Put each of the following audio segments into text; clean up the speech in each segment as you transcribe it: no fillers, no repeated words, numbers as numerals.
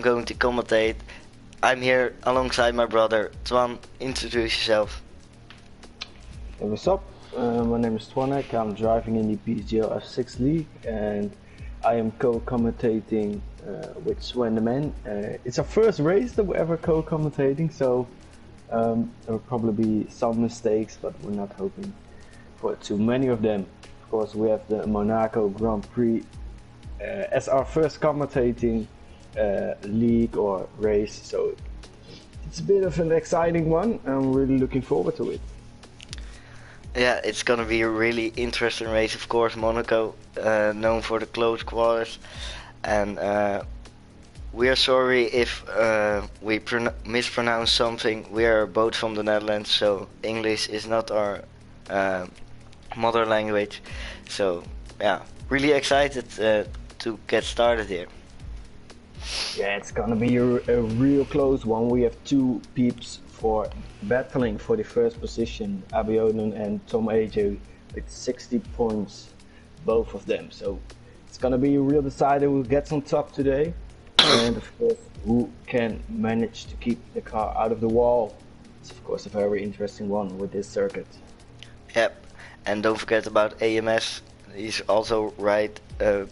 going to commentate. I'm here alongside my brother. Twan, introduce yourself. Hey, what's up? My name is Twanek. I'm driving in the PSGL F6 League and I am co-commentating with Swen the Man. It's our first race that we're ever co-commentating, so there will probably be some mistakes, but we're not hoping for too many of them. Of course, we have the Monaco Grand Prix as our first commentating league or race, so it's a bit of an exciting one. I'm really looking forward to it. Yeah, it's gonna be a really interesting race. Of course, Monaco, known for the close quarters, and we are sorry if we mispronounce something. We are both from the Netherlands, so English is not our mother language. So yeah, really excited to get started here. Yeah, it's gonna be a real close one. We have two peeps for battling for the first position, Abionen and Tom AJ, with 60 points, both of them. So it's gonna be a real decider who gets on top today, and of course who can manage to keep the car out of the wall. It's of course a very interesting one with this circuit. Yep, and don't forget about AMS. He's also right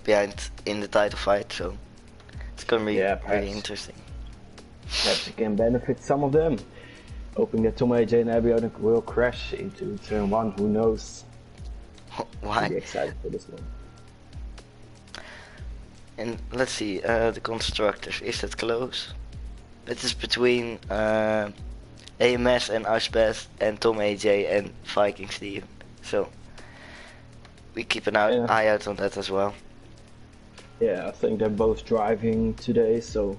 behind in the title fight, so it's gonna be really interesting. Perhaps you can benefit some of them. Hoping that Tom AJ and Abionen will crash into turn 1, who knows? Why? Really excited for this one. And let's see, the constructors, is that close? It is between AMS and Ashbest and Tom AJ and Viking Steven. So we keep an eye out on that as well. Yeah, I think they're both driving today, so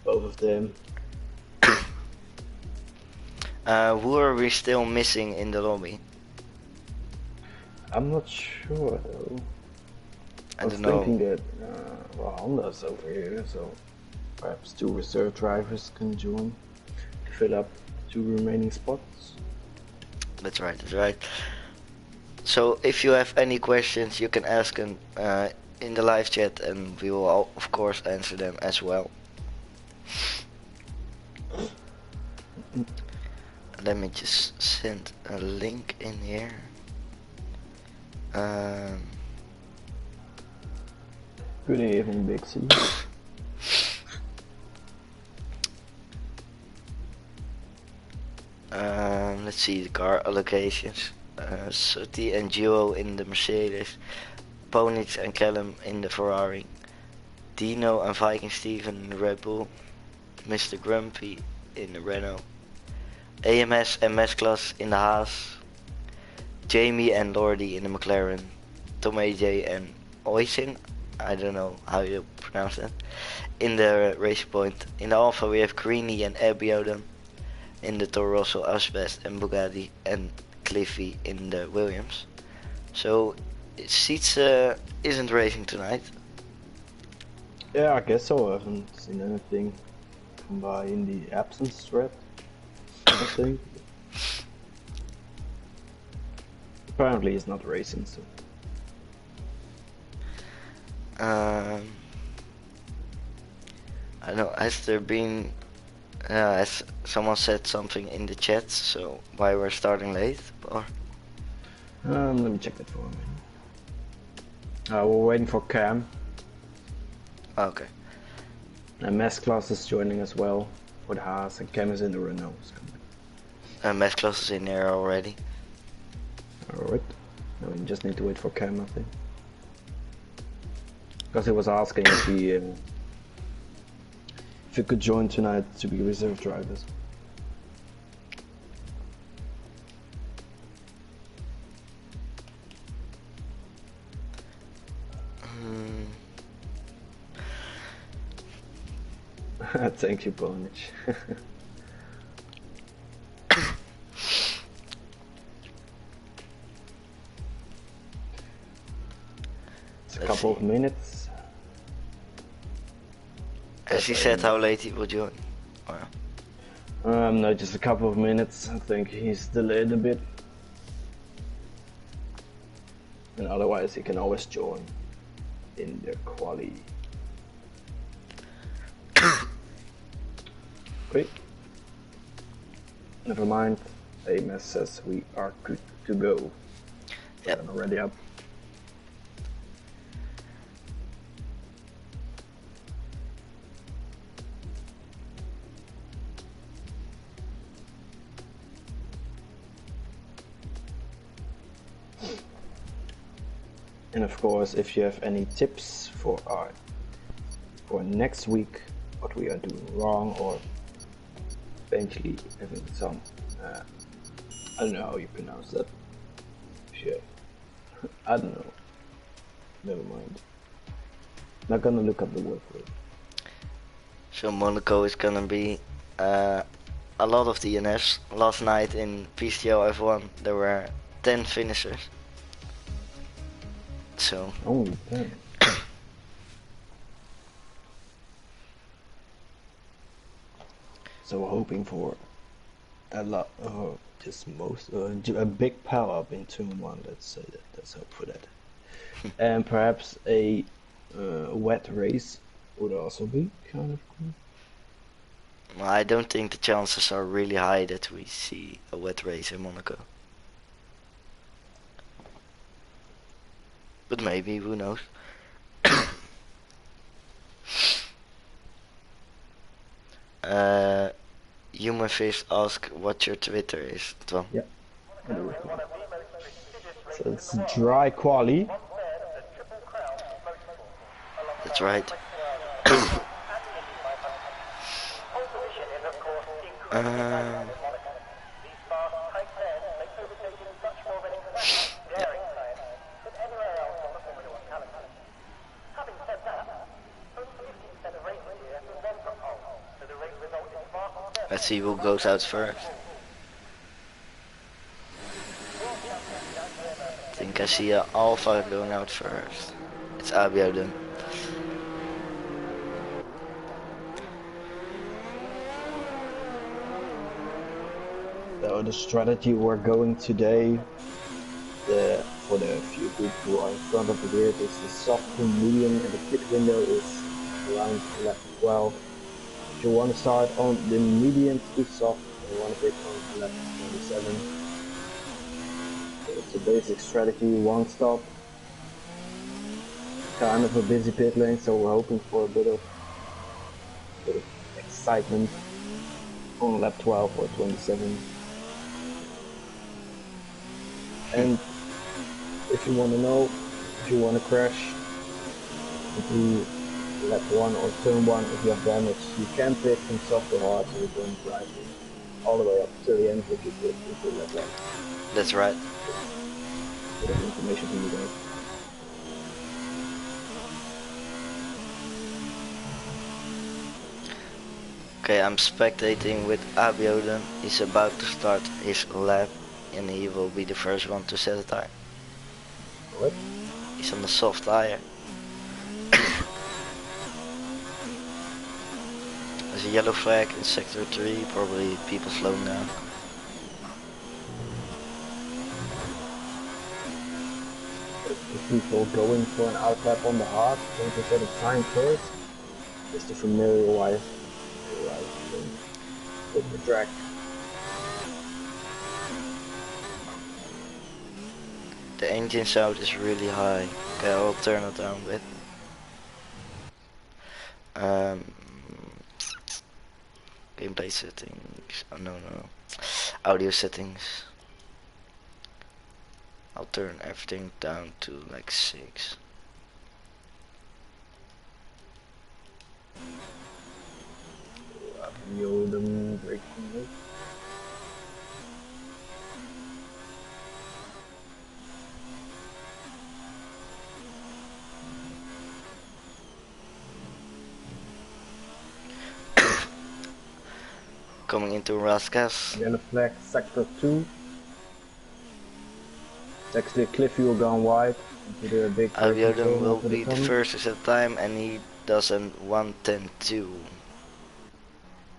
both of them. Who are we still missing in the lobby? I'm not sure though. I was thinking that Honda's over here, so perhaps two reserve drivers can join to fill up 2 remaining spots. That's right, that's right. So if you have any questions, you can ask them in the live chat, and we will all, of course, answer them as well. Let me just send a link in here. Good evening, Big C. Let's see the car allocations. Soti and Gio in the Mercedes, Ponix and Callum in the Ferrari, Dino and Viking Steven in the Red Bull, Mr. Grumpy in the Renault, AMS and Mesclas in the Haas, Jamie and Lordy in the McLaren, Tom AJ and Oisin, I don't know how you pronounce that, in the Race Point. In the Alpha we have Greeny and Abioden, in the Toro Rosso Asbest and Bugatti, and Cliffy in the Williams. So Seats isn't racing tonight. Yeah, I guess so. I haven't seen anything come by in the absence thread, I think. Apparently he's not racing, so. I don't know, has there been has someone said something in the chat, so why we're starting late, or? Let me check that for a minute. We're waiting for Cam. Okay. And Mesclas is joining as well for the Haas, and Cam is in the Renault. Mesclas is in there already. Alright. Now we just need to wait for Cam, I think. Because he was asking if he could join tonight to be reserve drivers. Thank you, Bonich. It's a couple of minutes. Has he said how late he will join? No, just a couple of minutes. I think he's delayed a bit. And otherwise he can always join in the quali. Wait. Never mind. AMS says we are good to go. Yep. I'm already up. And of course, if you have any tips for next week, what we are doing wrong, or eventually having some, I don't know how you pronounce that. Shit. I don't know. Never mind. Not gonna look up the word for it. So Monaco is gonna be a lot of DNFs. Last night in PSGL F1 there were 10 finishers. So Only 10. So we're hoping for a lot, a big power up in turn 1, let's say that. Let's hope for that. And perhaps a wet race would also be kind of cool. I don't think the chances are really high that we see a wet race in Monaco. But maybe, who knows? Human Fish ask what your Twitter is, Twan. Yeah. So it's dry quali. That's right. Yeah. Let's see who goes out first. I think I see an Alpha going out first. It's Abiodun. So the strategy we're going today, for the few people who are in front of the grid, is the soft to medium, and the pit window is around lap 12. If you want to start on the medium to soft, you want to pit on lap 27. So it's a basic strategy, one stop. Kind of a busy pit lane, so we're hoping for a bit of excitement on lap 12 or 27. And if you want to know, if you want to crash into lap 1 or turn 1, if you have damage, you can pit from soft to hard, so you can drive all the way up to the end if you pit into lap 1. That's right. Bit of information for you guys. Okay, I'm spectating with Abiodun. He's about to start his lap and he will be the first one to set a tire. What? He's on the soft tire. There's a yellow flag in sector 3, probably people slowing down. If people going for an outlap on the hard, going to set a time first, just to familiarize with the track. The engine sound is really high. Okay, I'll turn it down a bit. Gameplay settings. Oh, no. Audio settings. I'll turn everything down to like 6. Yodem breaking. Coming into Raskas. Yellow flag, sector 2. It's actually a cliff wheel gone wide into the big Abiodun will the be the first to set time and he does an 1:10.2.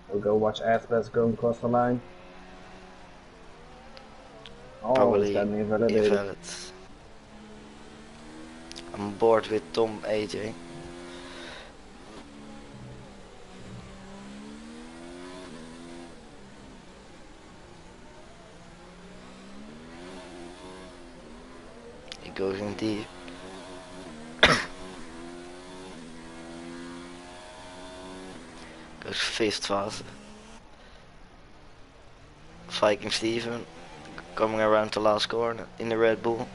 We'll go watch Aspas going across the line. Oh, Probably it's got me invalidated. invalid. I'm bored with Tom AJ. going deep. Goes fifth fast. Viking Steven coming around the last corner in the Red Bull.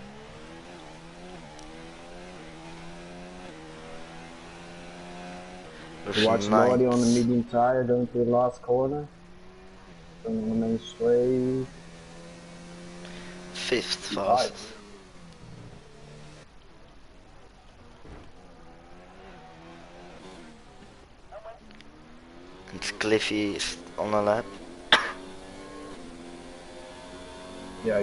Watch Lordy on the medium tire going to the last corner. On the main straight. Fifth fast. And Cliffy is on the lap. Yeah.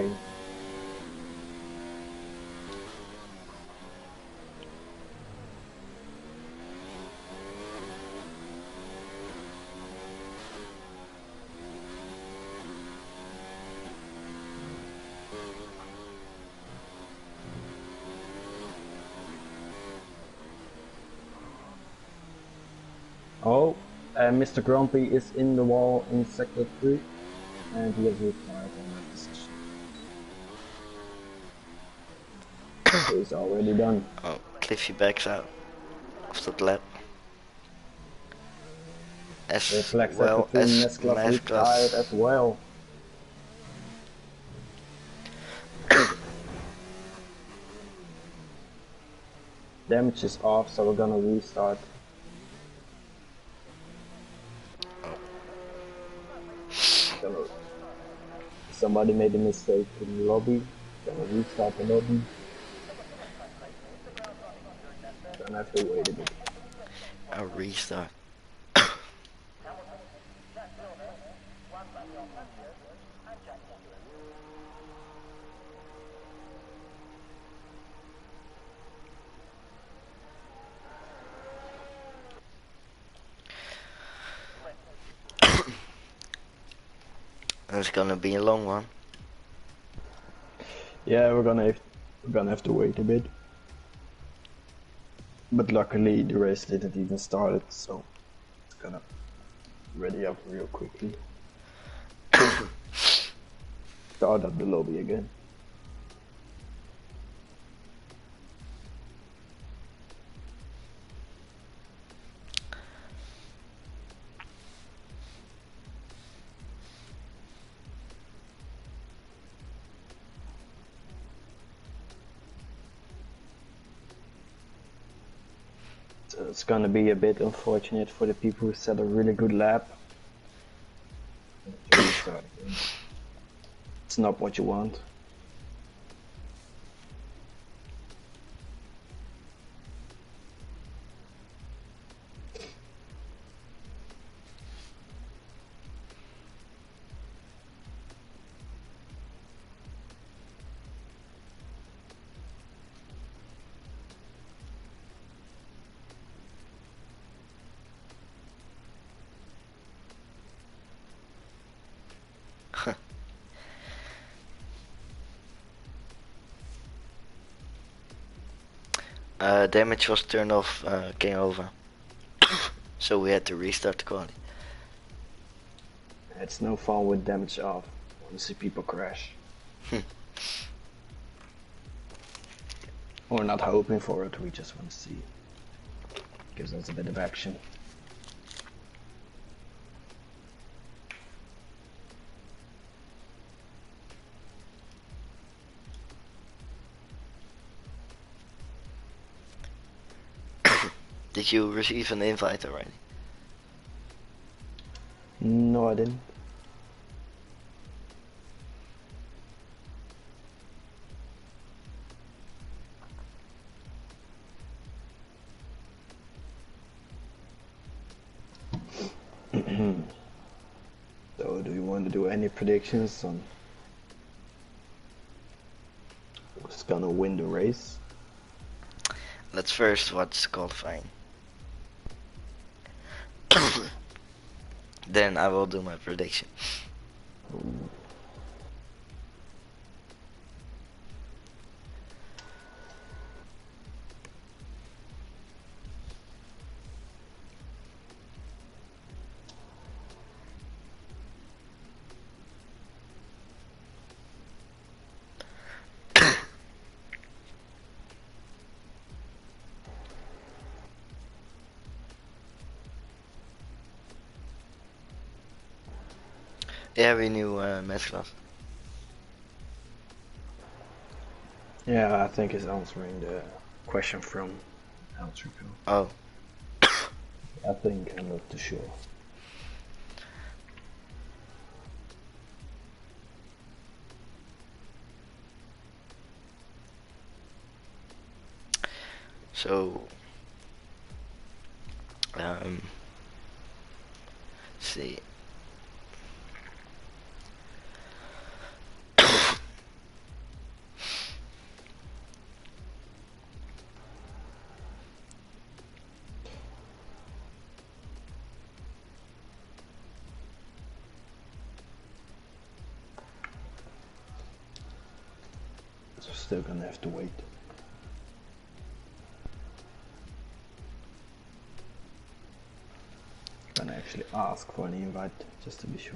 Oh, Mr. Grumpy is in the wall in sector 3, and he has retired on that decision. So he's already done. Oh, Cliffy backs out of that lap. As well as retired as well. Damage is off, so we're gonna restart. Somebody made a mistake in the lobby. Gonna restart the lobby. Gonna have to wait a bit. A restart. It's gonna be a long one. Yeah, we're gonna have to wait a bit. But luckily the race didn't even start, so it's gonna ready up real quickly. Start up the lobby again. So it's gonna be a bit unfortunate for the people who set a really good lap. It's not what you want. Damage was turned off, game over. So we had to restart the quality. It's no fun with damage off. I want to see people crash. We're not hoping for it, we just want to see. Gives us a bit of action. Did you receive an invite already? No, I didn't. So, do you want to do any predictions on who's gonna win the race? Let's first watch qualifying. Then I will do my prediction. Yeah, we knew Metcalf. Yeah, I think he's answering the question from Altrico. Oh. I think, I'm not too sure. So, let's see. So still gonna have to wait. Gonna actually ask for an invite just to be sure.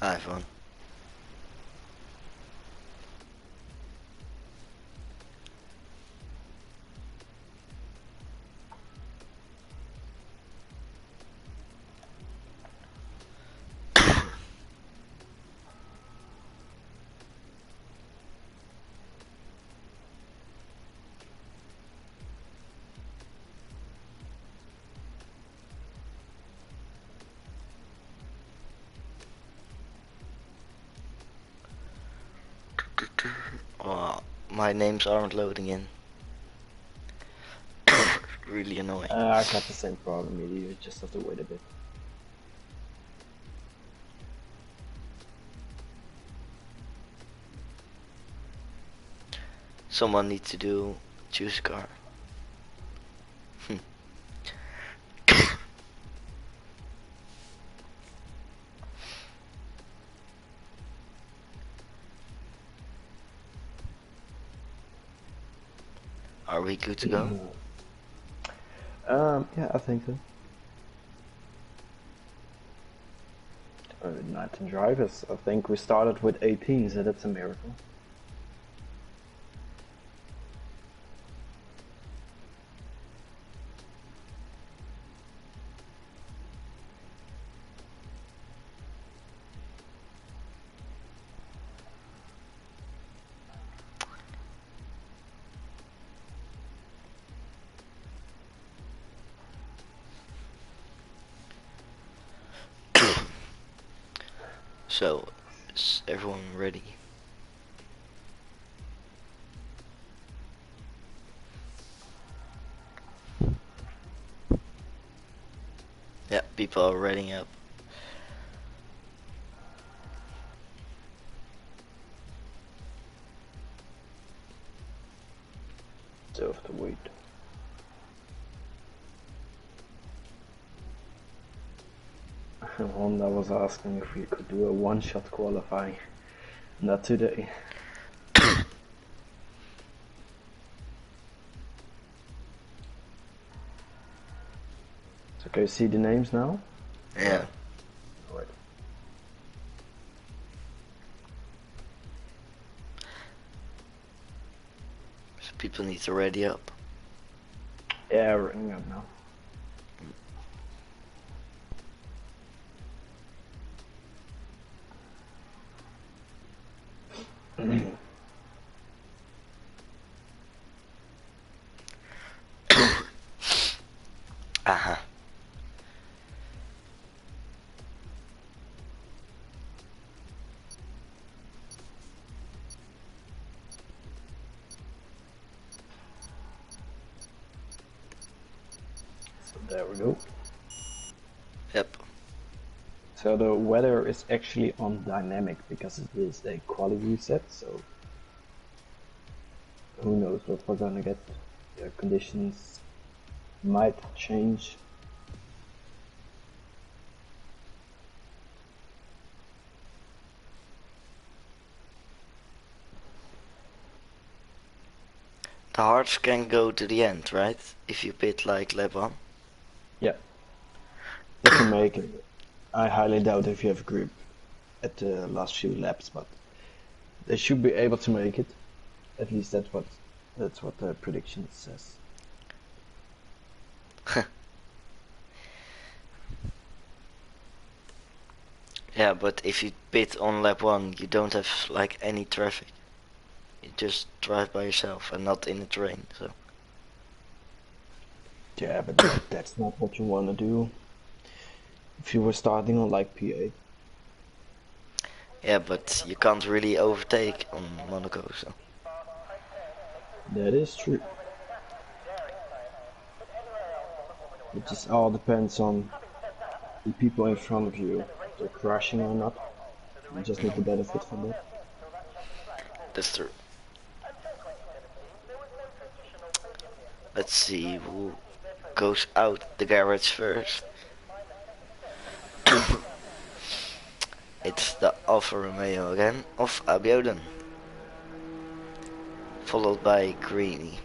iPhone. Oh, my names aren't loading in. Really annoying. I got the same problem, you just have to wait a bit. Someone needs to choose a car. Are we good to go? Yeah, I think so. 19 drivers. I think we started with 18, so that's a miracle. So, is everyone ready? Yeah, people are ready up. So have to wait. Honda was asking if we could do a one-shot qualifying. Not today. So can you see the names now? Yeah. Alright. So people need to ready up. Yeah, running up now. Aha. So there we go. Yep. So the weather is actually on dynamic because it is a quality reset, so who knows what we're gonna get. The conditions might change. The hearts can go to the end, right? If you pit like lap 1. Yeah. If you make it, I highly doubt if you have grip at the last few laps, but they should be able to make it. At least that's what the prediction says. Yeah, but if you pit on lap 1, you don't have like any traffic. You just drive by yourself and not in the train, so. Yeah, but that's not what you want to do. If you were starting on like P8. Yeah, but you can't really overtake on Monaco, so. That is true. It just all depends on the people in front of you, if they're crashing or not. You just need to benefit from that. That's true. Let's see who goes out the garage first. It's the Alfa Romeo again of Abiodun, followed by Greeny.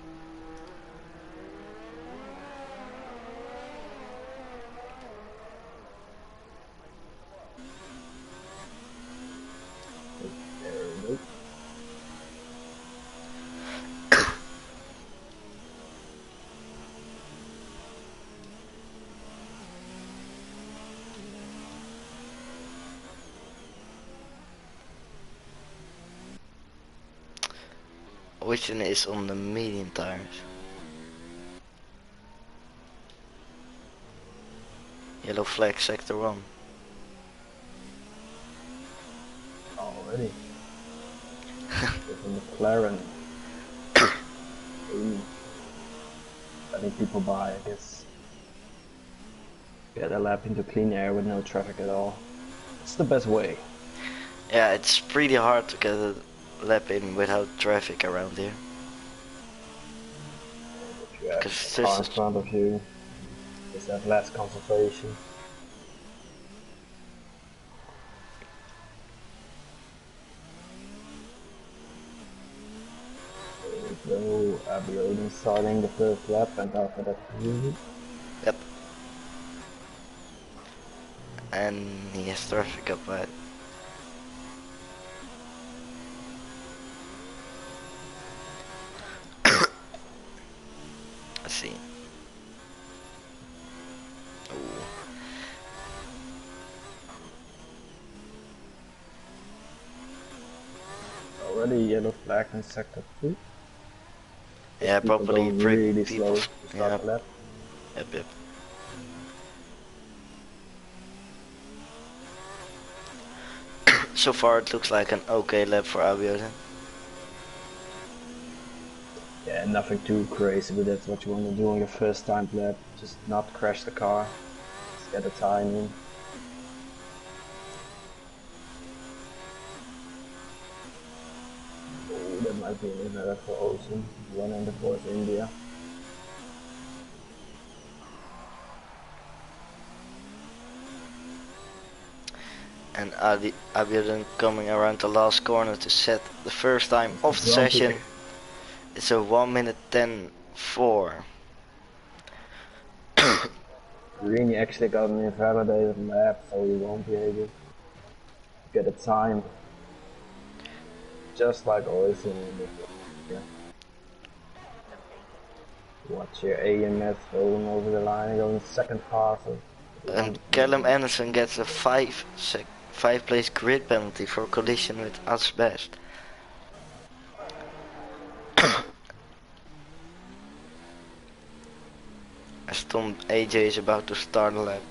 Which one is on the medium tires? Yellow flag sector 1. Already. With a McLaren. Letting people by, I guess. Get a lap into clean air with no traffic at all. It's the best way. Yeah, it's pretty hard to get a lap in without traffic around here. If you have a car in front of you, just have less concentration. So Abiodun starting the first lap and after that Greeny. Yep. And he has traffic up ahead. Let's see. Ooh. Already yellow flag in sector 2. Yeah, probably really people. slow to start the lap. Yep. So far it looks like an okay lap for Abiodun. Yeah, nothing too crazy, but that's what you want to do on your first time lap. Just not crash the car. Just get the time in. Oh, that might be an error for Ocean. One and towards India. And Abiodun coming around the last corner to set the first time of the session. It's a 1 minute 10.4. Greeny actually got an invalidated lap, so he won't be able to get a time. Just like always in the watch your AMS rolling over the line, going second faster. And Callum Anderson gets a 5 place grid penalty for collision with Asbest. As Tom AJ is about to start a lap.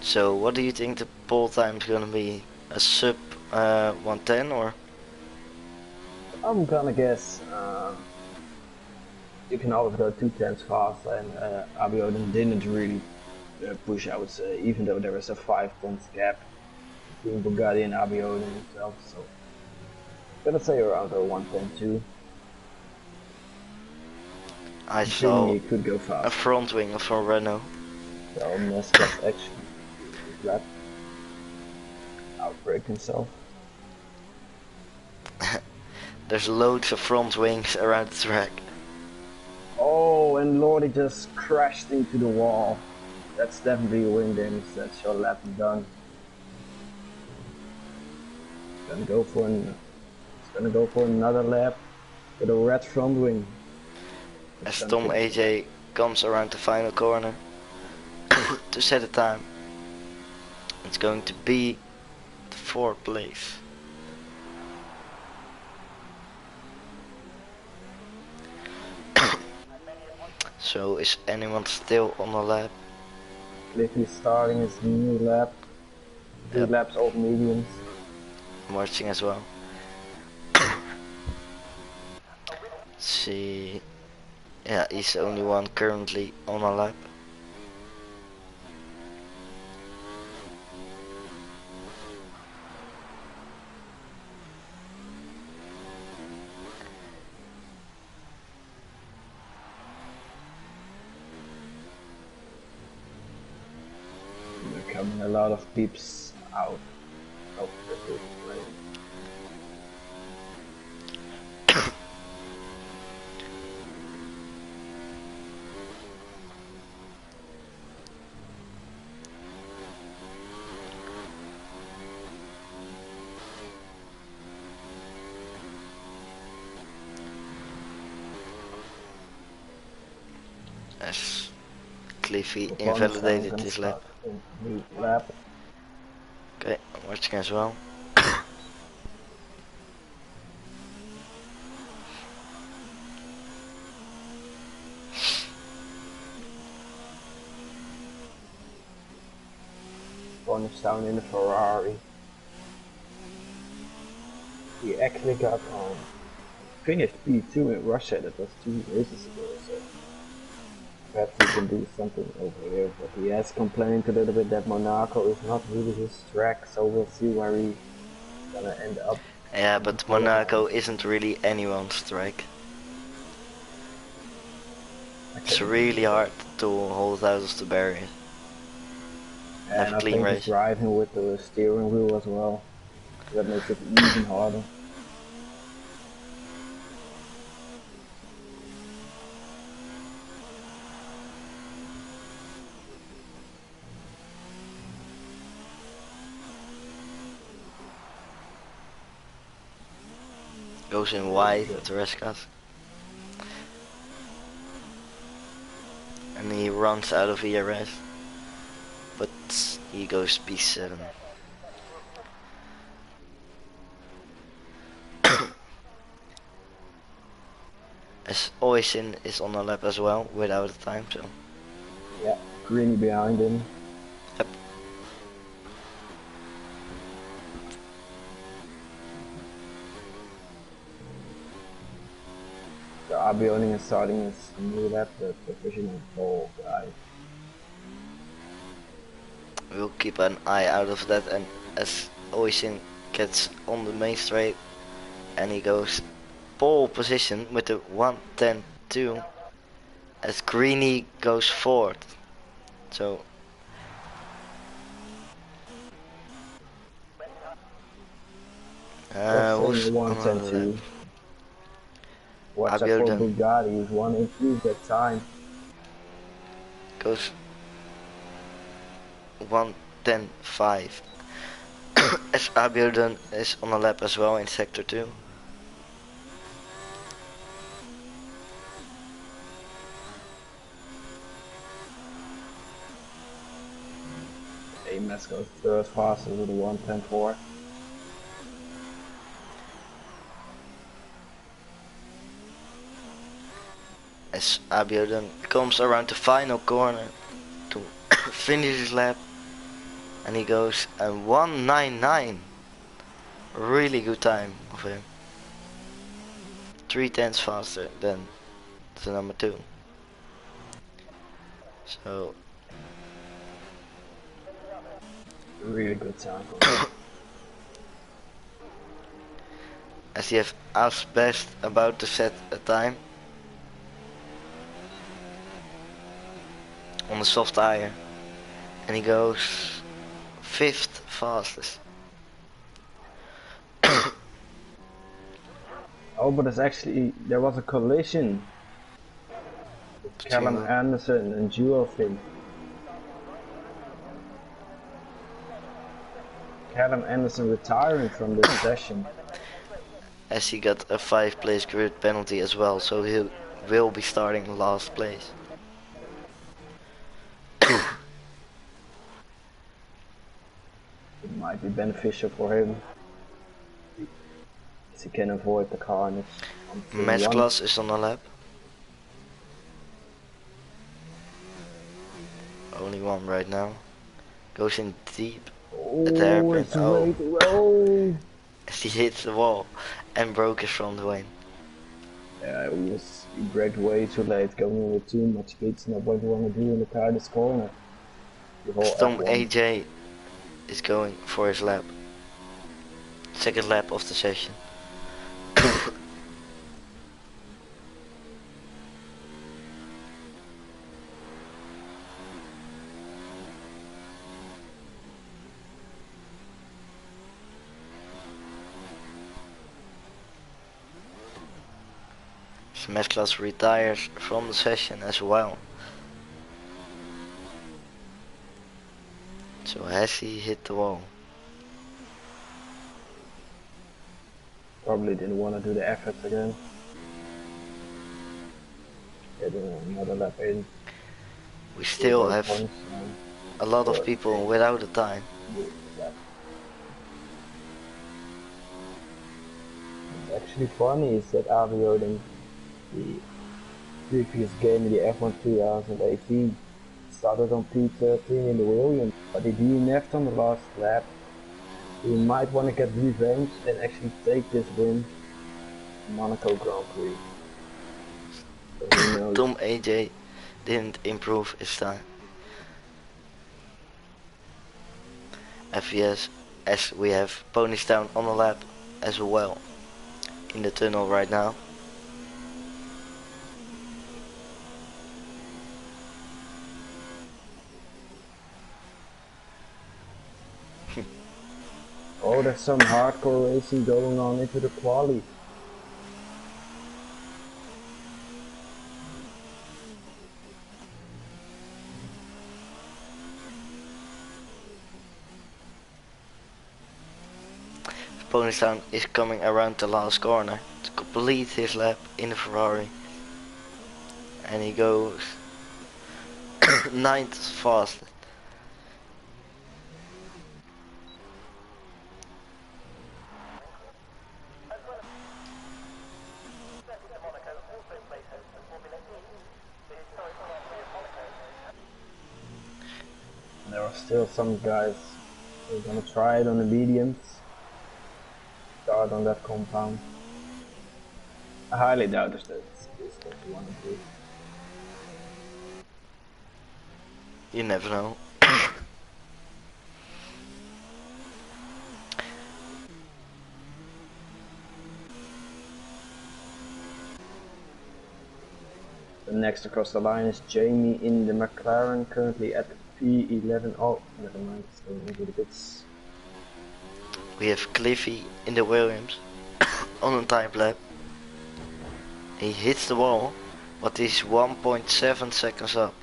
So what do you think the pole time is gonna be? A sub 110 or? I'm gonna guess you can always go 2 tenths faster, and Abiodun didn't really push, I would say, even though there is a 5 tenths gap between Bugatti and Abiodun himself. So I'm gonna say around a 110.2. I saw he could go fast. A front wing from Renault. So Nesca's actually lap outbreak himself. There's loads of front wings around the track. Oh, and Lordy just crashed into the wall. That's definitely a wing damage. That's your lap done. Gonna go for another lap with a red front wing. As Tom AJ comes around the final corner to set a time. It's going to be the 4th place. So is anyone still on the lap? Cliffy starting his new lap. 3 laps off mediums. I'm watching as well. See, yeah, he's the only one currently on a lap. Coming a lot of peeps out of the pit lane. As Cliffy invalidated his lap. Okay, I'm watching as well. Bonus down in the Ferrari. He actually got finished P2 in Russia. That was 2 races ago, so perhaps he can do something over here. But he has complained a little bit that Monaco is not really his track, so we'll see where he's gonna end up. Yeah, but Monaco isn't really anyone's track. It's really hard to hold out of the barrier. And I think he's driving with the steering wheel as well. That makes it even harder. Goes in wide at the rest cars. And he runs out of ERS. But he goes P7. As Oisin is on the lap as well, without a time, so. Yeah, Greeny behind him. Yep. So Abioni is starting his new lap, the professional ball guy. We'll keep an eye out of that, and as Oisin gets on the main straight and he goes pole position with the 1:10.2 as Greeny goes fourth. So who's 1:10.2? Watch out for Bugatti, he's 1 improved that time. Goes 1:10.5 as Abiodun is on a lap as well in sector 2. Ames goes third faster with a 1:10.4. As Abiodun comes around the final corner to finish his lap, and he goes a 1:99. Really good time of him. 3/10 faster than the number 2. So really good time. as he has asked best about to set a time on the soft tire, and he goes 5th fastest. Oh, but there was a collision. Callum Duo. Anderson and Duo Finn. Callum Anderson retiring from this session. As he got a 5-place grid penalty as well, so he will be starting last place. It might be beneficial for him. As he can avoid the carnage. Match class is on the lap. Only one right now. Goes in deep. Oh, it's way too low. He hits the wall and broke his front wing. Yeah, he braked way too late, going in with too much speed. It's not what you want to do in the tightest corner. Tom AJ is going for his lap. Second lap of the session. Mesclas retires from the session as well. So has he hit the wall? Probably didn't want to do the efforts again. Get another lap in. We still have a lot of people without a time. It's actually funny is that Avio in the previous game in the F1 2018 started on P13 in the Williams, but he DNF'd on the last lap. He might want to get revenge and actually take this win in Monaco Grand Prix. So Tom AJ didn't improve his time. FVS, as we have ponies down on the lap as well in the tunnel right now. Oh, there's some hardcore racing going on into the quali. Ponystown is coming around the last corner to complete his lap in the Ferrari. And he goes 9th fast. There are still some guys who are gonna try it on the mediums. Start on that compound. I highly doubt that's what you want to do. You never know. The next across the line is Jamie in the McLaren, currently at P11. Oh, never mind, it's going into the pits. We have Cliffy in the Williams on a time lap. He hits the wall, but he's 1.7 seconds up.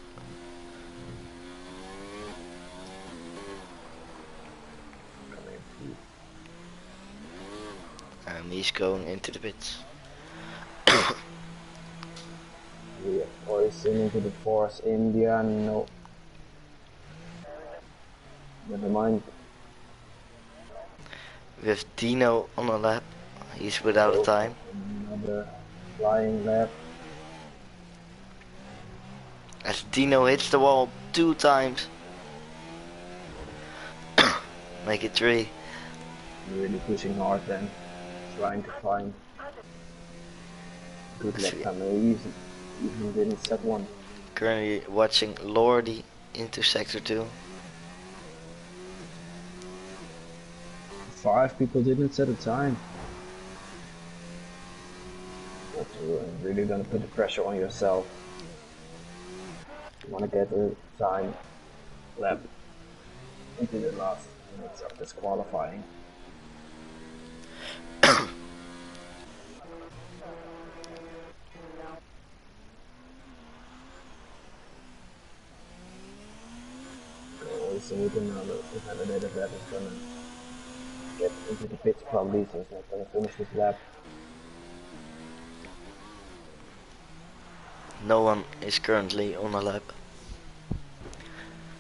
And he's going into the pits. We have Poison into the Force India, no. Never mind. We have Dino on a lap. He's without a time. Another flying lap. As Dino hits the wall 2 times. Make it 3. Really pushing hard then. Trying to find good lap time. Even didn't set one. Currently watching Lordy into sector 2. 5 people didn't set a time. You're really gonna put the pressure on yourself. You wanna get a time lap into the last minutes of this qualifying. gonna get into the pits probably, so he's not gonna finish this lap. No one is currently on a lap.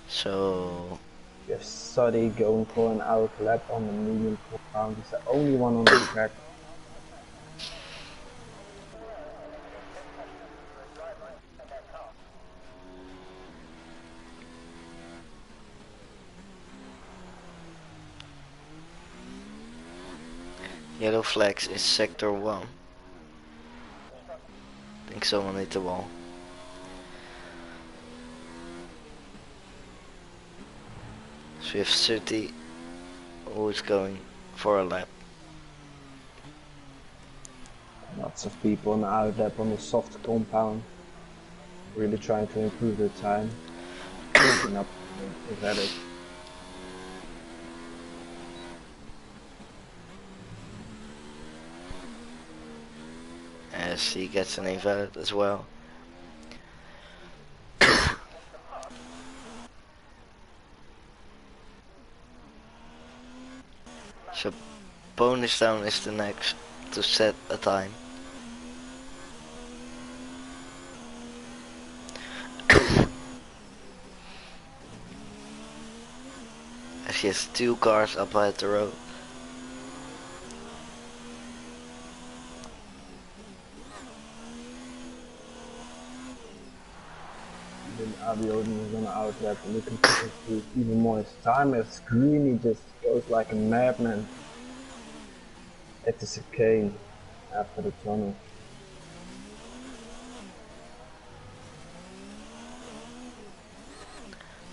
So We have Suddy going for an out lap on the medium compound. He's the only one on the track. yellow flags is sector 1. I think someone hit the wall. So we have City who is going for a lap. Lots of people on the out lap on the soft compound. Really trying to improve their time. Picking up invalid. As he gets an invalid as well. So bonus down is the next to set a time. As he has 2 cars up at the road. Then Abiodun is on the out lap looking to improve even more his time as Greeny just goes like a madman at the chicane after the tunnel.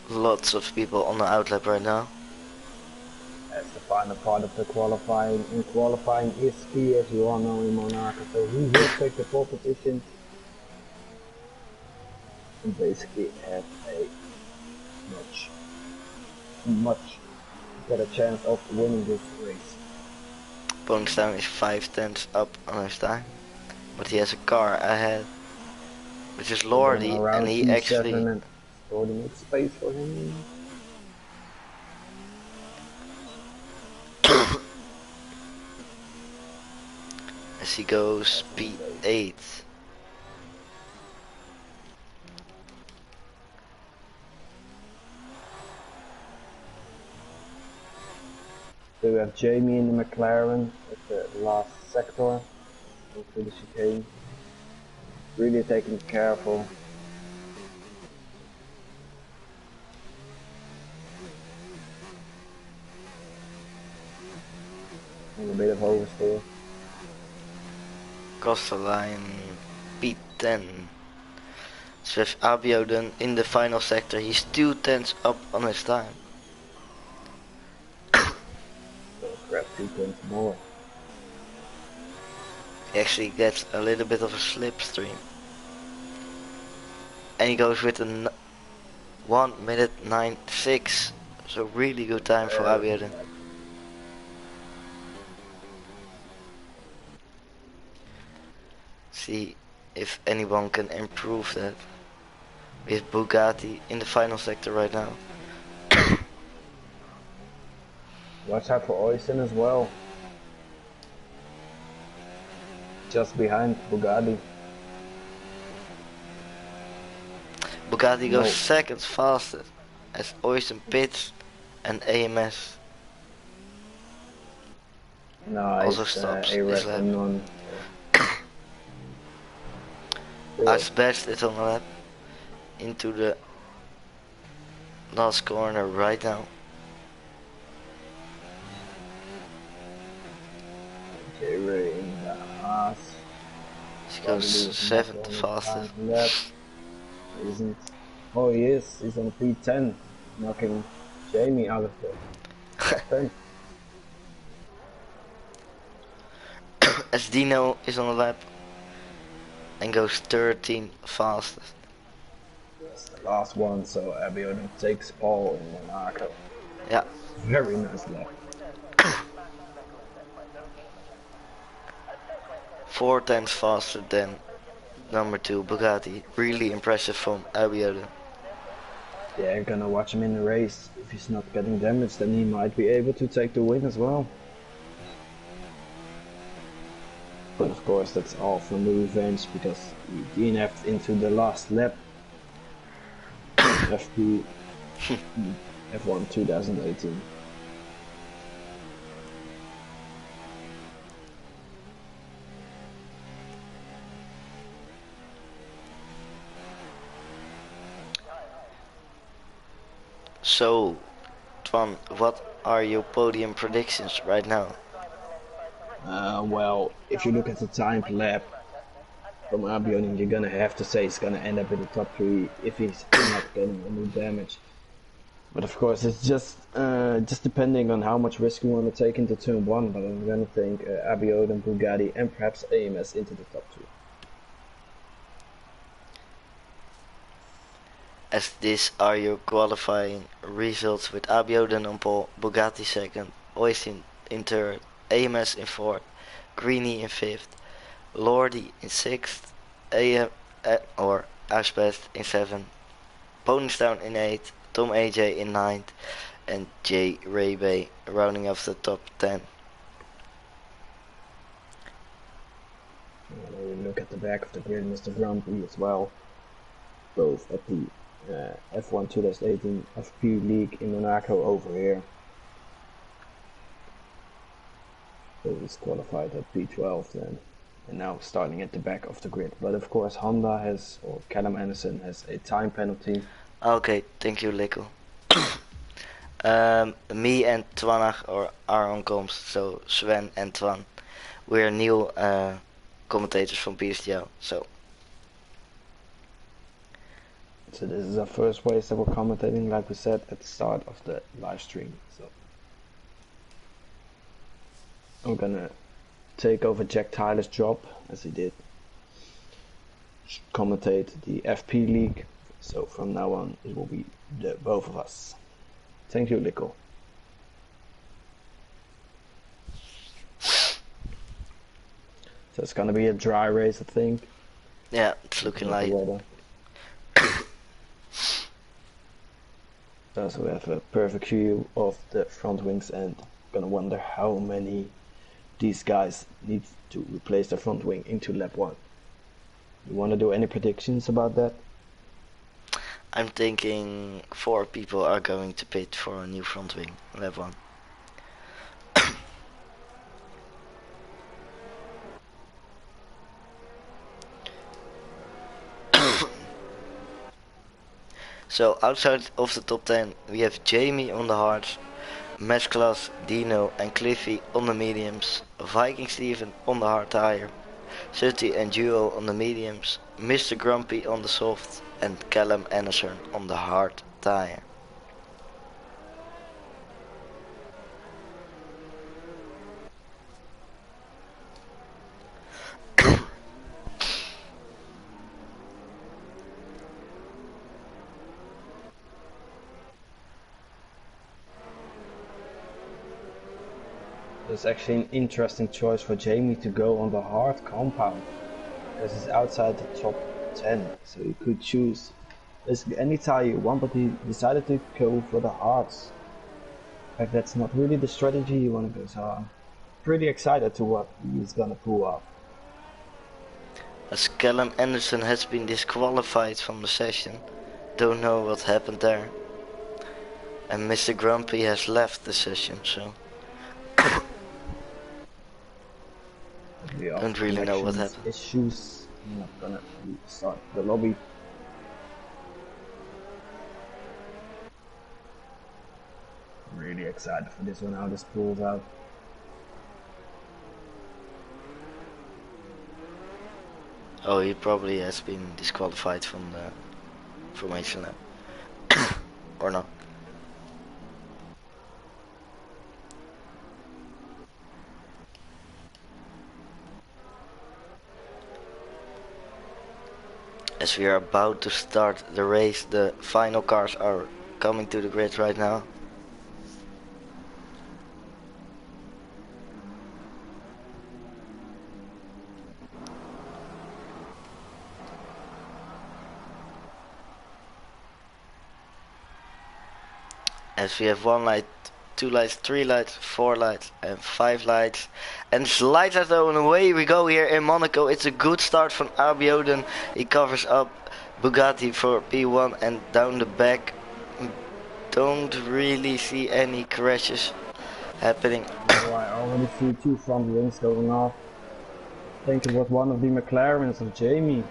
Lots of people on the outlap right now. That's the final part of the qualifying, and qualifying is key as you all know in Monaco, so he will take the pole position and basically have a much better chance of winning this race. Bonus down is 5/10 up on his time. But he has a car ahead, which is Lordy, and he actually... And Lordy makes space for him. as he goes P8. So we have Jamie in the McLaren at the last sector into the chicane. Really taking it careful. And a bit of oversteer. Cross the line P10. So with Abiodun in the final sector, he's 2/10 up on his time. So grab 2 tenths more. He actually gets a little bit of a slipstream. And he goes with a 1:09.6. So really good time for Abiodun. See if anyone can improve that. We have Bugatti in the final sector right now. Watch out for Oysen as well. Just behind Bugatti. Bugatti goes seconds faster as Oysen pits and AMS Nice, also stops his lap. none. As best is on the lap into the last corner right now. J-Ray in the ass. He goes 7th fastest. Isn't. Oh, he is. He's on P10, knocking Jamie out of the top 10. As Dino is on the lap and goes 13th fastest. That's the last one, so Abiodun takes pole in Monaco. Yeah. Very nice lap. 4 times faster than number 2 Bugatti. Really impressive from Abiodun. they're gonna watch him in the race. If he's not getting damaged, then he might be able to take the win as well. But of course, that's all from the revenge because he DNF'd into the last lap of FP F1 2018. So, Twan, what are your podium predictions right now? Well, if you look at the timed lap from Albion, you're gonna have to say he's gonna end up in the top 3 if he's not getting any damage. But of course, it's just depending on how much risk you want to take into turn 1. But I'm gonna think Abiod and Bugatti and perhaps AMS into the top 2. As these are your qualifying results with Abioden on pole, Bugatti second, Oisin in third, AMS in fourth, Greeny in fifth, Lordy in sixth, or Asbest in seventh, Ponystown in eighth, Tom AJ in ninth, and J Raybay rounding off the top 10. We look at the back of the grid, Mr. Grumpy as well, both at the F1 2018 FP League in Monaco over here. So he's qualified at P12 then, and now starting at the back of the grid. But of course, Honda has, or Callum Anderson has a time penalty. Okay, thank you, Lico. Me and Twanag are on comms, so Sven and Twan. We're new commentators from PSGL, so this is our first race that we're commentating, like we said at the start of the live stream. So I'm gonna take over Jack Tyler's job, as he did commentate the FP League. So from now on, it will be the both of us. Thank you, Lico. So it's gonna be a dry race, I think. yeah, it's looking like. So we have a perfect view of the front wings, and gonna wonder how many these guys need to replace their front wing into lap 1. You want to do any predictions about that? I'm thinking 4 people are going to pit for a new front wing, lap 1. So outside of the top 10, we have Jamie on the hards, Mesclas, Dino and Cliffy on the mediums, Viking Steven on the hard tire, Sutty and Duo on the mediums, Mr. Grumpy on the soft, and Callum Anderson on the hard tire. It's actually an interesting choice for Jamie to go on the hard compound, because it's outside the top 10, so you could choose basically any tire you want, but he decided to go for the hards. In fact, that's not really the strategy you want to go, so I'm pretty excited to what he's gonna pull off. As Callum Anderson has been disqualified from the session, don't know what happened there. And Mr. Grumpy has left the session, so don't really know what happened. Issues. I'm not gonna start the lobby. I'm really excited for this one, how this pulls out. Oh, he probably has been disqualified from the formation lab. Or not. As we are about to start the race, the final cars are coming to the grid right now. As we have 1 light, 2 lights, 3 lights, 4 lights, and 5 lights. And it's lights out and away we go here in Monaco. It's a good start from Abioden. He covers up Bugatti for P1 and down the back. Don't really see any crashes happening. Oh, I already see 2 front wings going off. I think it was one of the McLarens of Jamie.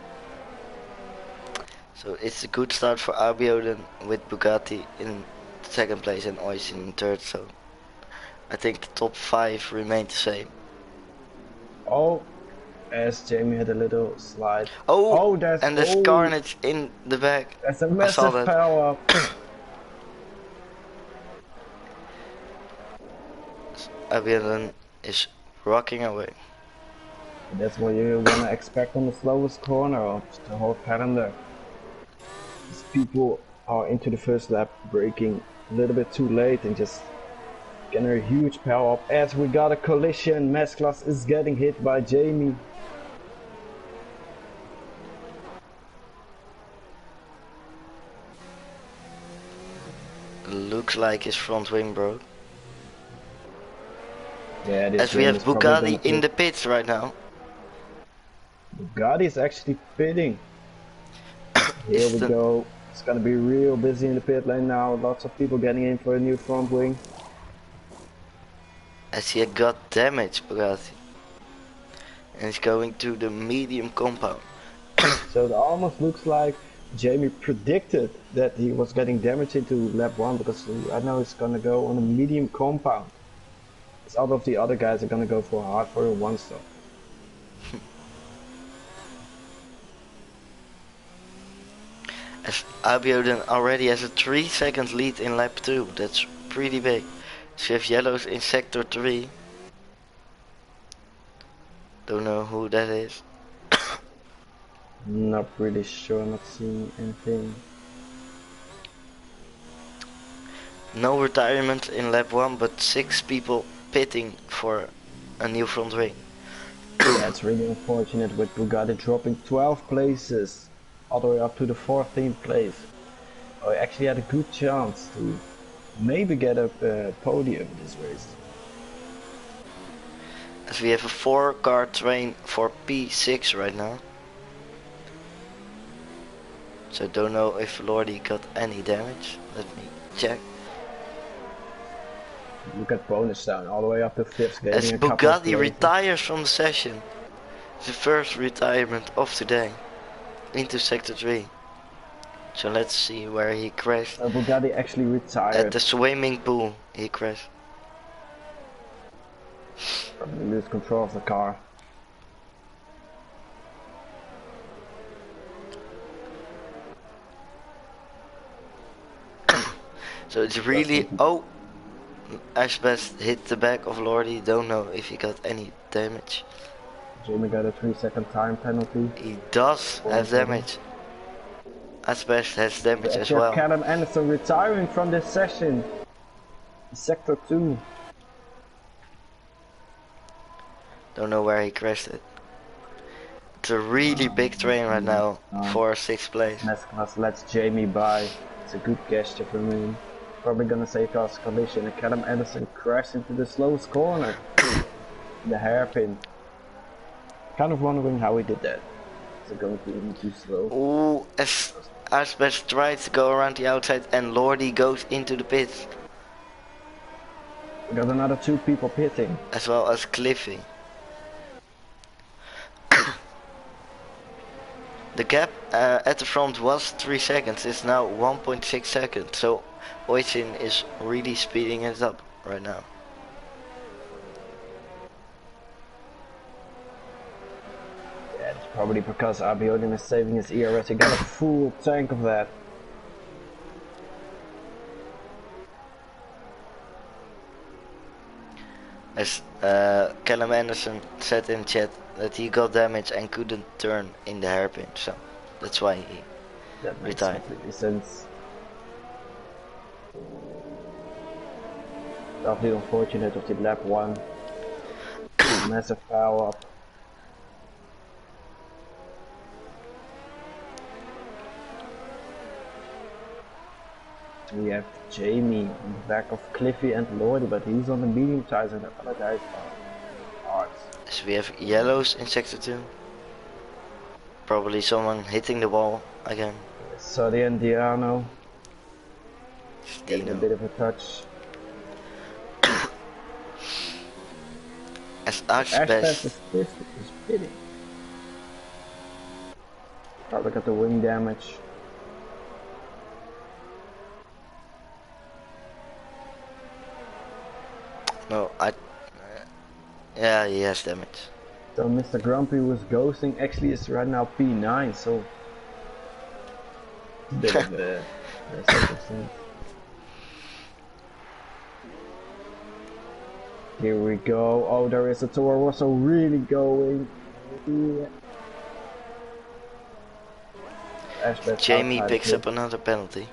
So it's a good start for Abioden with Bugatti in second place and Oisin in third. So I think the top 5 remain the same. Oh, as Jamie had a little slide. Oh, there's carnage in the back. That's a I saw massive that. power up. Abioden is rocking away. That's what you wanna expect on the slowest corner of the whole calendar. These people are into the first lap braking a little bit too late and just getting a huge power up. As we got a collision, Mesclas is getting hit by Jamie. Looks like his front wing broke. Yeah, this as we have Bugatti in the pits right now. Bugatti is actually pitting. Here we go. It's gonna be real busy in the pit lane now. Lots of people getting in for a new front wing. As he got damaged, Bugatti. And he's going to the medium compound. So it almost looks like Jamie predicted that he was getting damaged into lap 1 because I know it's gonna go on a medium compound. As all of the other guys are gonna go for hard for a 1-stop. As Abioden already has a 3-second lead in lap 2, that's pretty big. So you have yellows in sector 3. Don't know who that is. Not really sure, not seeing anything. No retirement in lap 1, but 6 people pitting for a new front wing. That's really unfortunate with Bugatti dropping 12 places all the way up to the 14th place. Oh, he actually had a good chance to maybe get a podium this race. As we have a 4-car train for P6 right now. So don't know if Lordy got any damage. Let me check. Look at bonus down all the way up to 5th. As Bugatti retires from the session. The first retirement of today. Into sector 3. So let's see where he crashed. So Bugatti actually retired. At the swimming pool he crashed. Probably lose control of the car. So it's really... Oh! Ashbest hit the back of Lordy. Don't know if he got any damage. Jamie got a 3-second time penalty. He does have damage. Ashbest has damage as well. Callum Anderson retiring from this session. Sector 2. Don't know where he crashed it. It's a really big train right now for 6th place. Mesclas lets Jamie by. It's a good gesture from him. Probably gonna save us collision, and Callum Anderson crashed into the slowest corner. The hairpin. Kind of wondering how he did that. Is it going to be too slow? Ooh, as Asbest tries to go around the outside and Lordy goes into the pits. We got another 2 people pitting. As well as Cliffy. The gap at the front was 3 seconds, it's now 1.6 seconds. So Oisin is really speeding it up right now. Yeah, it's probably because Abioden is saving his ERS. He got a full tank of that. As Callum Anderson said in chat that he got damage and couldn't turn in the hairpin, so that's why he retired. Completely sense. Lovely unfortunate of the lap 1. Massive power up. We have Jamie on the back of Cliffy and Lordy, but he's on the medium tires and the other guys are hard. So we have yellows in sector 2. Probably someone hitting the wall again. Sodi and Diano getting a Dino. bit of a touch. As Ashbeth Ashbeth. is pitting. Probably got the wing damage. No, yeah, he has damage. So Mr. Grumpy was ghosting actually is right now P9, so it's a bit of a circumstance. Here we go. Oh, there is a Toro Rosso really going. Yeah. Ashbeth Jamie outside picks here. up another penalty.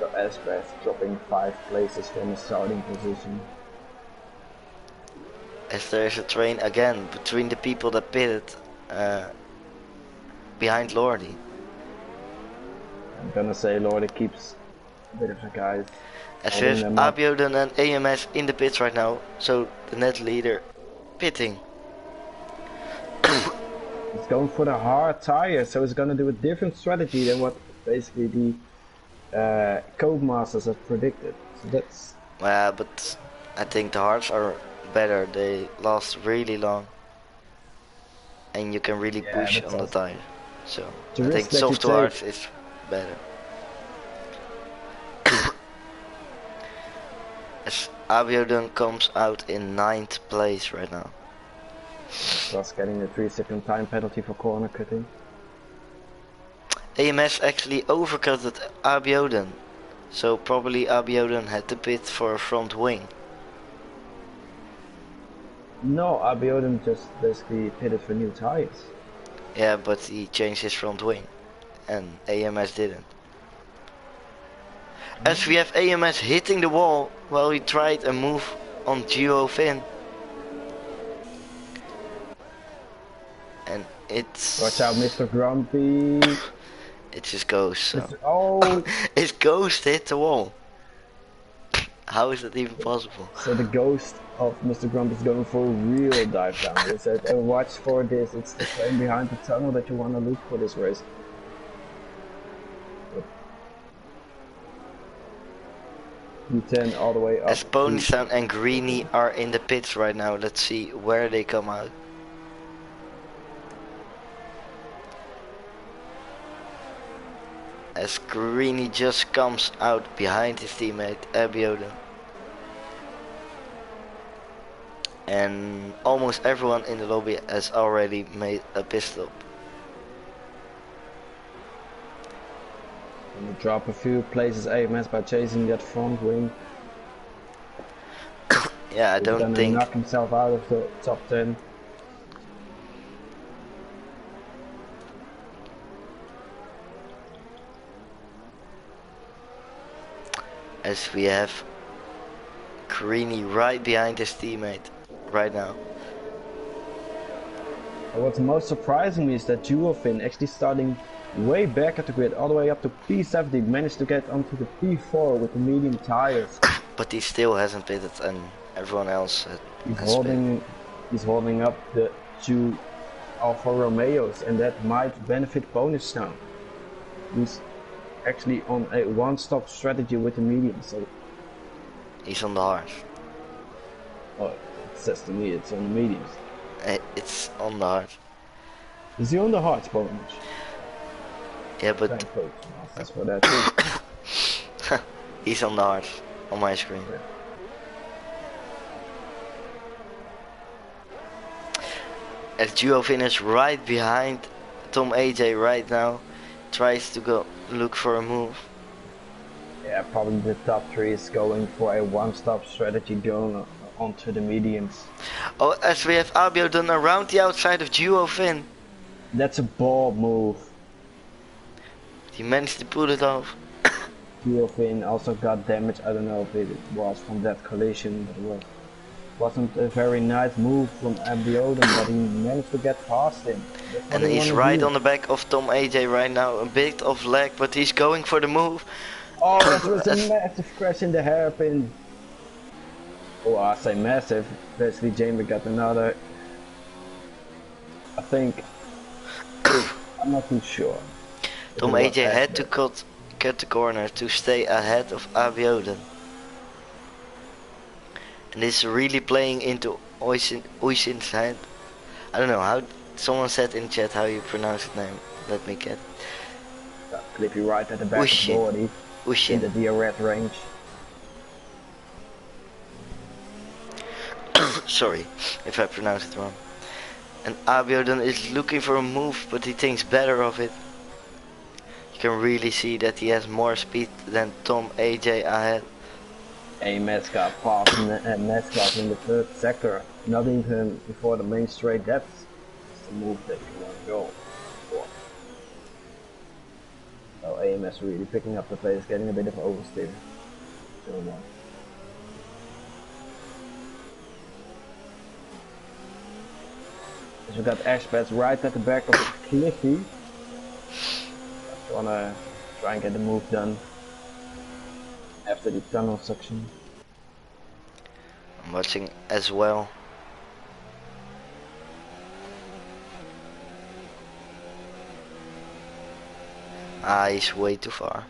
So Ashbeth dropping 5 places from his starting position. As there is a train again between the people that pitted behind Lordy. I'm gonna say Lordy keeps a bit of the guys. As we have Abiodun and AMS in the pits right now, so the net leader pitting. He's going for the hard tire, so he's gonna do a different strategy than what basically the Code Masters have predicted. So that's But I think the hards are better. They last really long, and you can really push on the tire. So I think soft to hards is better. As Abiodun comes out in 9th place right now. Plus getting a 3-second time penalty for corner cutting. AMS actually overcutted Abiodun, so probably Abiodun had to pit for a front wing. No, Abiodun just basically pitted for new tires. Yeah, but he changed his front wing, and AMS didn't. As we have AMS hitting the wall while he tried a move on Duo Finn. And it's... Watch out, Mr. Grumpy. It just goes, so... Oh! His ghost hit the wall. How is that even possible? So the ghost of Mr. Grumpy is going for a real dive down. They said, oh, watch for this, it's the frame behind the tunnel that you want to look for this race. P10 all the way up. As Ponystown and Greeny are in the pits right now, let's see where they come out. As Greeny just comes out behind his teammate Abiodun. And almost everyone in the lobby has already made a pit stop. And we drop a few places AMS by chasing that front wing. Yeah, I don't think... knock himself out of the top 10. As we have Greeny right behind his teammate right now. And what's most surprising me is that Duofin actually starting way back at the grid, all the way up to P70, managed to get onto the P4 with the medium tires. But he still hasn't pitted, and everyone else he's holding up the 2 Alfa Romeos, and that might benefit bonus now. He's actually on a one-stop strategy with the medium, so he's on the hard. Oh, it says to me it's on the mediums. It's on the hard. Is he on the hard bonus? Yeah, but that's for that too. he's on the hard on my screen. Yeah. As Duofin is right behind Tom AJ right now, tries to go look for a move. Yeah, probably the top 3 is going for a one-stop strategy going onto the mediums. Oh, as we have Abiodun around the outside of Duofin. That's a ball move. He managed to pull it off. Duofin also got damage. I don't know if it was from that collision, but it was. Wasn't a very nice move from Abioden, but he managed to get past him. That's what And he he's wanna right do. on the back of Tom AJ right now. A bit of lag, but he's going for the move. Oh, that was a As massive crash in the hairpin. Oh, I say massive. Basically, Jamie got another. I think. I'm not too sure. If Tom it was AJ had to Ashbeth. cut the corner to stay ahead of Abioden. And this is really playing into Oisin's hand. I don't know how. Someone said in chat how you pronounce his name. Let me get. Clippy right at the back of Ushin. Lordy in Ushin. the DRS range. Sorry if I pronounced it wrong. And Abioden is looking for a move, but he thinks better of it. You can really see that he has more speed than Tom AJ ahead. A Mascot passing Mascot in the third sector, not even before the main straight. That's the move that you want to go for. So AMS really picking up the pace, getting a bit of oversteer. So one. So we got Ashbats right at the back of Cliffy. Just wanna try and get the move done after the tunnel section. I'm watching as well. He's way too far.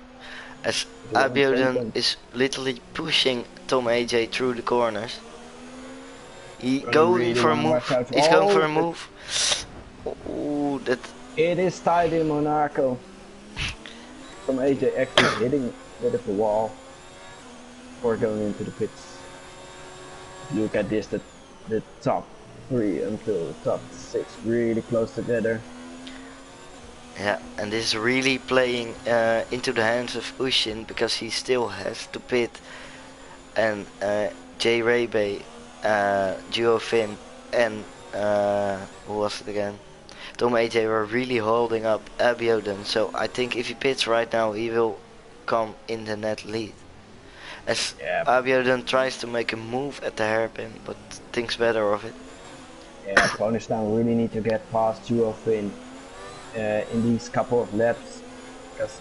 As Abioden is literally pushing Tom AJ through the corners. He going for a move. He's going for a move. Oh, that. It is tied in Monaco. Tom AJ actually hitting a bit of the wall before going into the pits. Look at this, the top 3 until the top 6 really close together. Yeah, and this is really playing into the hands of Ushin because he still has to pit. And J Rabe, Duo Finn, and who was it again? Tom AJ were really holding up Abioden. So I think if he pits right now, he will come in the net lead. As Abioden tries to make a move at the hairpin, but thinks better of it. Yeah, Bonus Town really need to get past Duo Finn in these couple of laps, because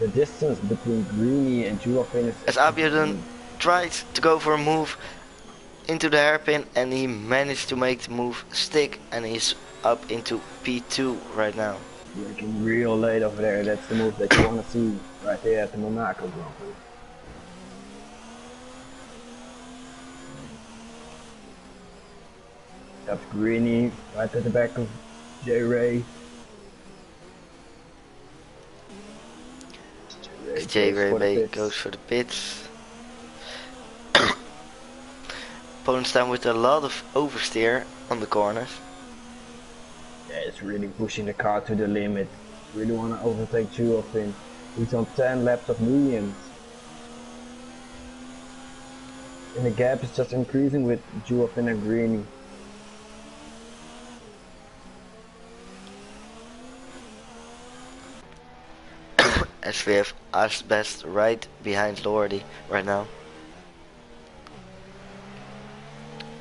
the distance between Greeny and Duo Finn is... As Abioden tries to go for a move into the hairpin, and he managed to make the move stick, and he's up into P2 right now. Working real late over there. That's the move that you want to see right there at the Monaco Grand Prix. Got Greeny right at the back of J-Ray. J-Ray goes for the pits. Opponents down with a lot of oversteer on the corners. Yeah, it's really pushing the car to the limit. Really want to overtake Juofin. He's on 10 laps of mediums. And the gap is just increasing with Juofin and Greeny. As we have Asbest right behind Lordy right now.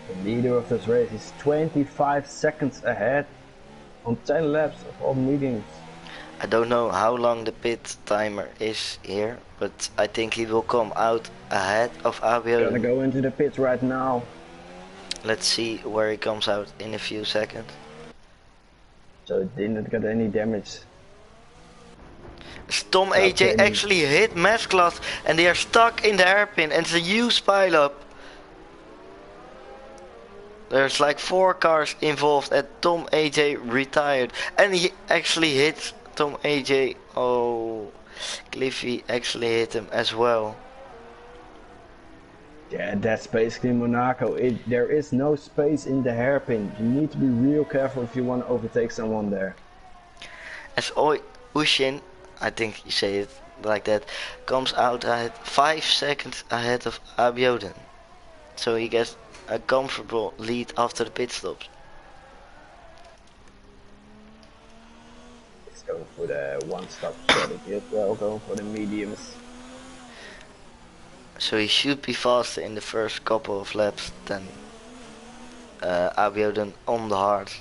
The leader of this race is 25 seconds ahead on 10 laps of all mediums. I don't know how long the pit timer is here, but I think he will come out ahead of Abioden. Gonna go into the pits right now. Let's see where he comes out in a few seconds. So it didn't get any damage. Tom AJ actually hit Mesclas and they are stuck in the hairpin and it's a huge pile up. There's like 4 cars involved and Tom AJ retired. And he actually hit Tom AJ. Oh, Cliffy actually hit him as well. Yeah, that's basically Monaco. There is no space in the hairpin. You need to be real careful if you want to overtake someone there. As Ushin, I think you say it like that, comes out ahead 5 seconds ahead of Abioden. So he gets a comfortable lead after the pit stops. He's going for the one-stop strategy as well, going for the mediums. So he should be faster in the first couple of laps than Abioden on the hard.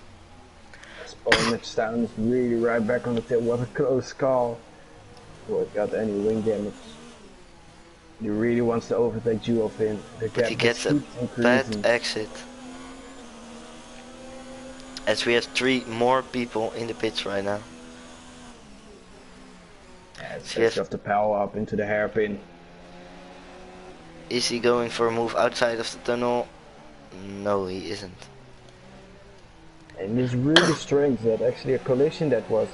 Opponent's down is really right back on the tail. What a close call. Before it got any wing damage. He really wants to overtake Juofin. The But he gap gets just a keeps bad increasing. exit. As we have 3 more people in the pits right now. Yeah, So we switch have, off the power up into the hairpin. is he going for a move outside of the tunnel? No, he isn't. And it's really strange that actually a collision that was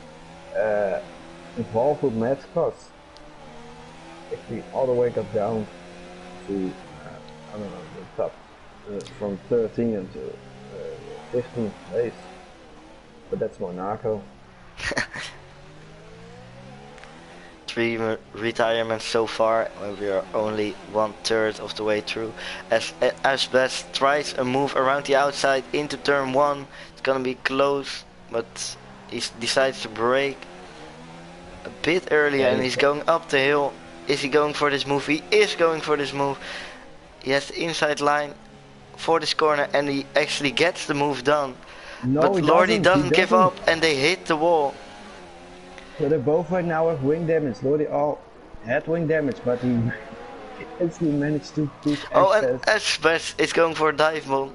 involved with Metcos actually all the way got down to, I don't know, the top, from 13 until 15th place. But that's Monaco. 3 retirements so far, when we are only 1/3 of the way through. As Best tries a move around the outside into turn 1, it's gonna be close, but he decides to brake a bit earlier and he's going up the hill. Is he going for this move? He is going for this move. He has the inside line for this corner and he actually gets the move done. No, but he Lordy doesn't give doesn't. up and they hit the wall. So they both right now have wing damage. Lordy all had wing damage, but he actually managed to push Oh, and Ashbest. Ashbest is going for a dive bomb.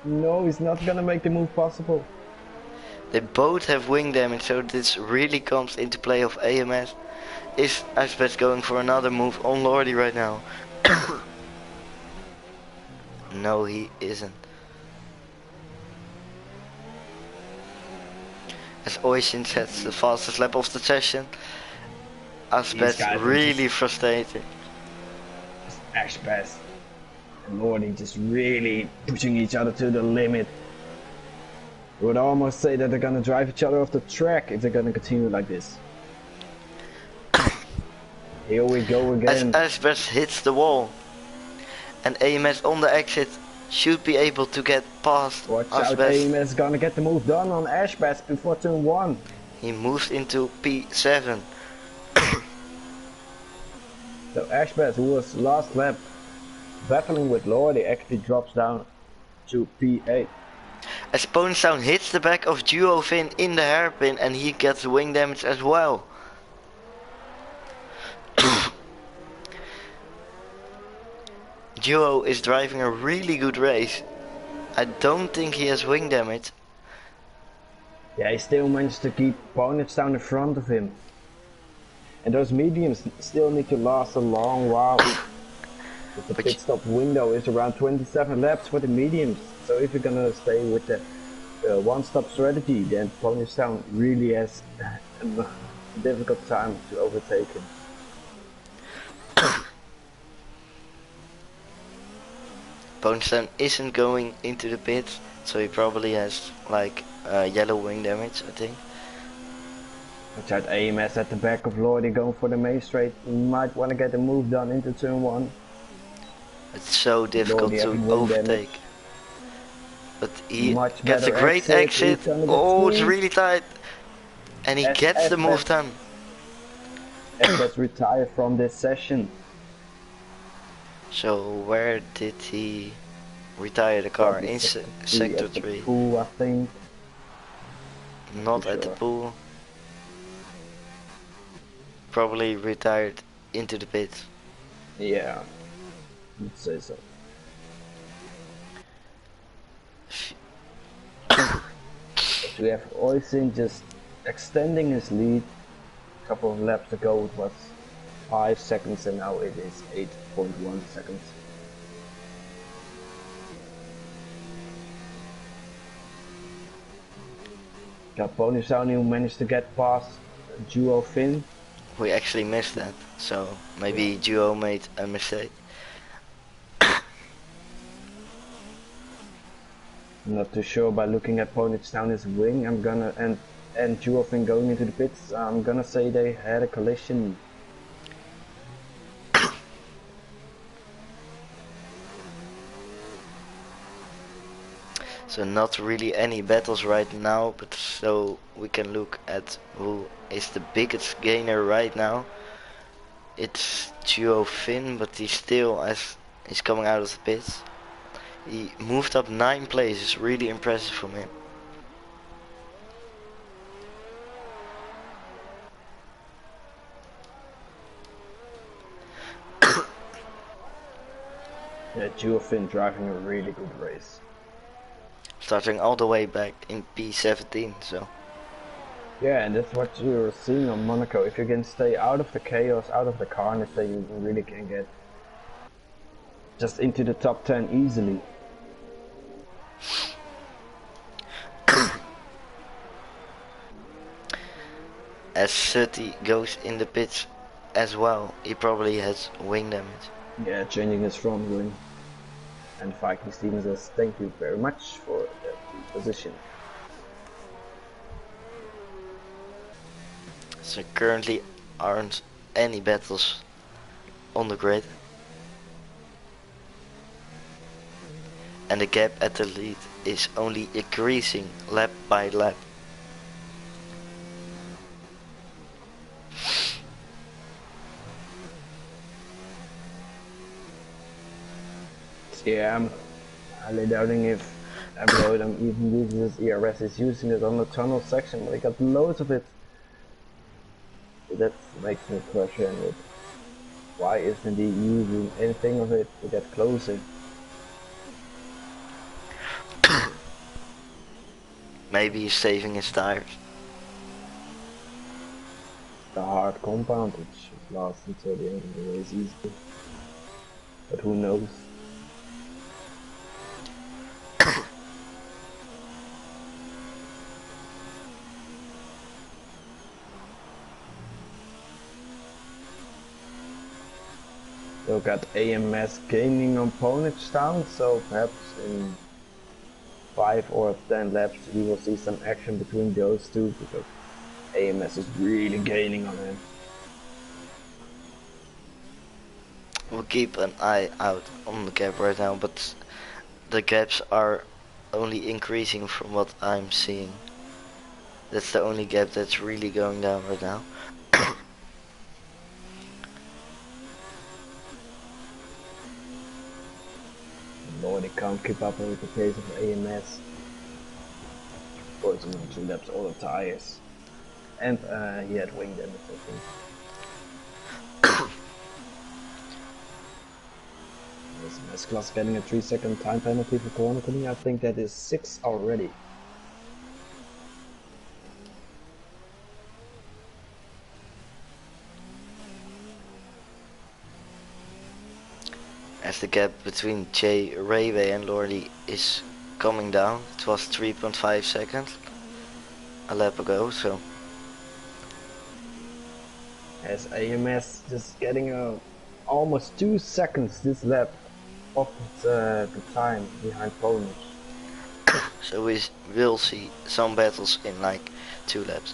No, he's not gonna make the move possible. They both have wing damage, so this really comes into play of AMS. Is Ashbest going for another move on Lordy right now? No, he isn't. As Oisin sets the fastest lap of the session, Ashbest really frustrated. Ashbest and Lordy just really pushing each other to the limit. I would almost say that they're gonna drive each other off the track if they're gonna continue like this. Here we go again. As Ashbest hits the wall, and AMS on the exit should be able to get past Watch out, AMS gonna get the move done on Ashbest before turn 1. He moves into P7. So Ashbest, who was last lap battling with Lordy, actually drops down to P8. As Ponestown hits the back of Duofin in the hairpin and he gets wing damage as well. Duo is driving a really good race. I don't think he has wing damage. Yeah, he still managed to keep opponents down in front of him. And those mediums still need to last a long while. The pit stop window is around 27 laps for the mediums. So if you're gonna stay with the one-stop strategy, then Ponestown really has a difficult time to overtake him. Ponestown isn't going into the pits, so he probably has like yellow wing damage, I think. Watch out, AMS at the back of Lordy going for the main straight. He might want to get a move done into turn 1. It's so difficult to overtake. But he gets a great exit. Oh, it's really tight. And he gets the move done. And gets retired from this session. So where did he retire the car? In sector 3. Pool, I think. Not at the pool. Probably retired into the pits. Yeah, I'd say so. We have Oisin just extending his lead. A couple of laps ago it was 5 seconds and now it is 8.1 seconds. Got Ponestown who managed to get past Duo Finn. We actually missed that, so maybe Duo made a mistake. I'm not too sure by looking at Ponestown's wing. I'm gonna and Duo Finn going into the pits. I'm gonna say they had a collision. So not really any battles right now, but so we can look at who is the biggest gainer right now. it's duo Finn, but he still as he's coming out of the pits. He moved up 9 places, really impressive from him. Yeah, Geofin driving a really good race. Starting all the way back in P17, so. Yeah, and that's what you're seeing on Monaco. If you can stay out of the chaos, out of the carnage, then you really can get just into the top 10 easily. As Sutty goes in the pits as well, he probably has wing damage. Yeah, changing his front wing. And Viking Steven says, thank you very much for that position. So currently aren't any battles on the grid. And the gap at the lead is only increasing lap by lap. Yeah, I'm highly doubting if Abloydam even uses his ERS. He's using it on the tunnel section, but he got loads of it. That makes me question it. Why isn't he using anything of it to get closer? Maybe he's saving his tires. The hard compound, which should last until the end of the race easily. But who knows? Still got AMS gaining on Ponage Town, so perhaps in 5 or 10 laps we will see some action between those two, because AMS is really gaining on him. We'll keep an eye out on the gap right now, but the gaps are only increasing from what I'm seeing. That's the only gap that's really going down right now. Lord, he can't keep up with the pace of AMS. Of course, he went 2 laps all the tires. And he had wing damage, I think. Is S-Class getting a 3-second time penalty for corner cutting? I think that is 6 already. As the gap between Jay Rayway and Lordy is coming down. It was 3.5 seconds a lap ago, so. As AMS just getting almost 2 seconds this lap of the time behind Ponage. So we will see some battles in like 2 laps.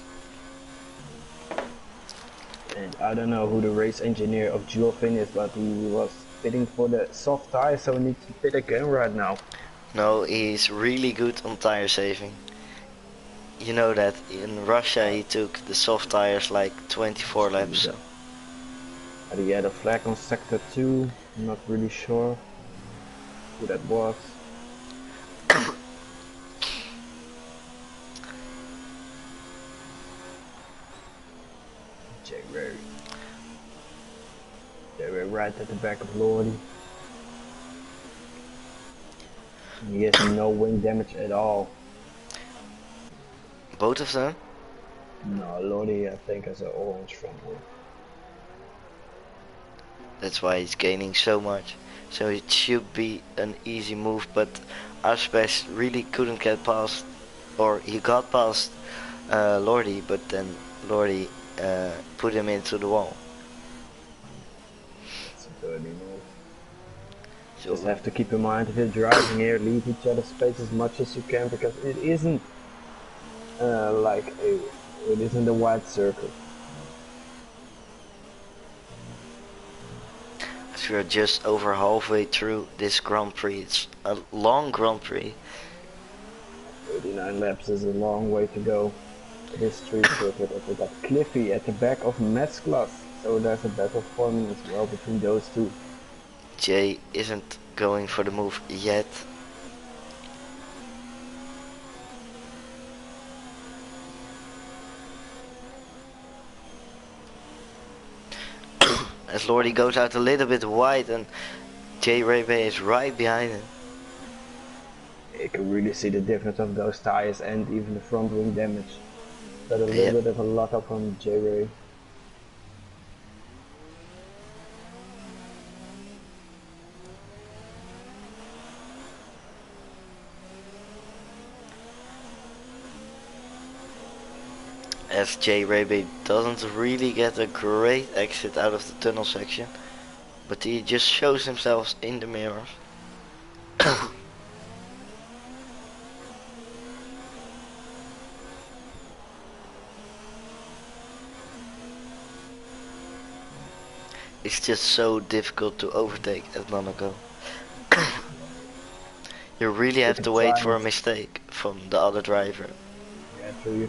And I don't know who the race engineer of Duofin is, but he was pitting for the soft tire, so he needs to pit again right now. No, he's really good on tire saving. You know that in Russia he took the soft tires like 24 laps. So. But he had a flag on sector 2, I'm not really sure who that was. They were right at the back of Lordy. He has no wing damage at all. Both of them? No, Lordy I think has an orange front wing. That's why he's gaining so much. So it should be an easy move, but Aspex really couldn't get past, or he got past Lordy, but then Lordy put him into the wall. That's a dirty move. So Just have to keep in mind if you're driving here, leave each other's space as much as you can, because it isn't it isn't a wide circle. So we're just over halfway through this Grand Prix. It's a long Grand Prix. 39 laps is a long way to go. This street circuit. We got Cliffy at the back of Mesclas, So there's a battle forming as well between those two. Jay isn't going for the move yet. As Lordy goes out a little bit wide and Jay Raybay is right behind him. You can really see the difference of those tires and even the front wing damage. Got a little Yep. bit of a lot up on J-Ray. As Jay Raybay doesn't really get a great exit out of the tunnel section, but he just shows himself in the mirrors. It's just so difficult to overtake at Monaco. You really have to wait for a mistake from the other driver. Yeah, true. You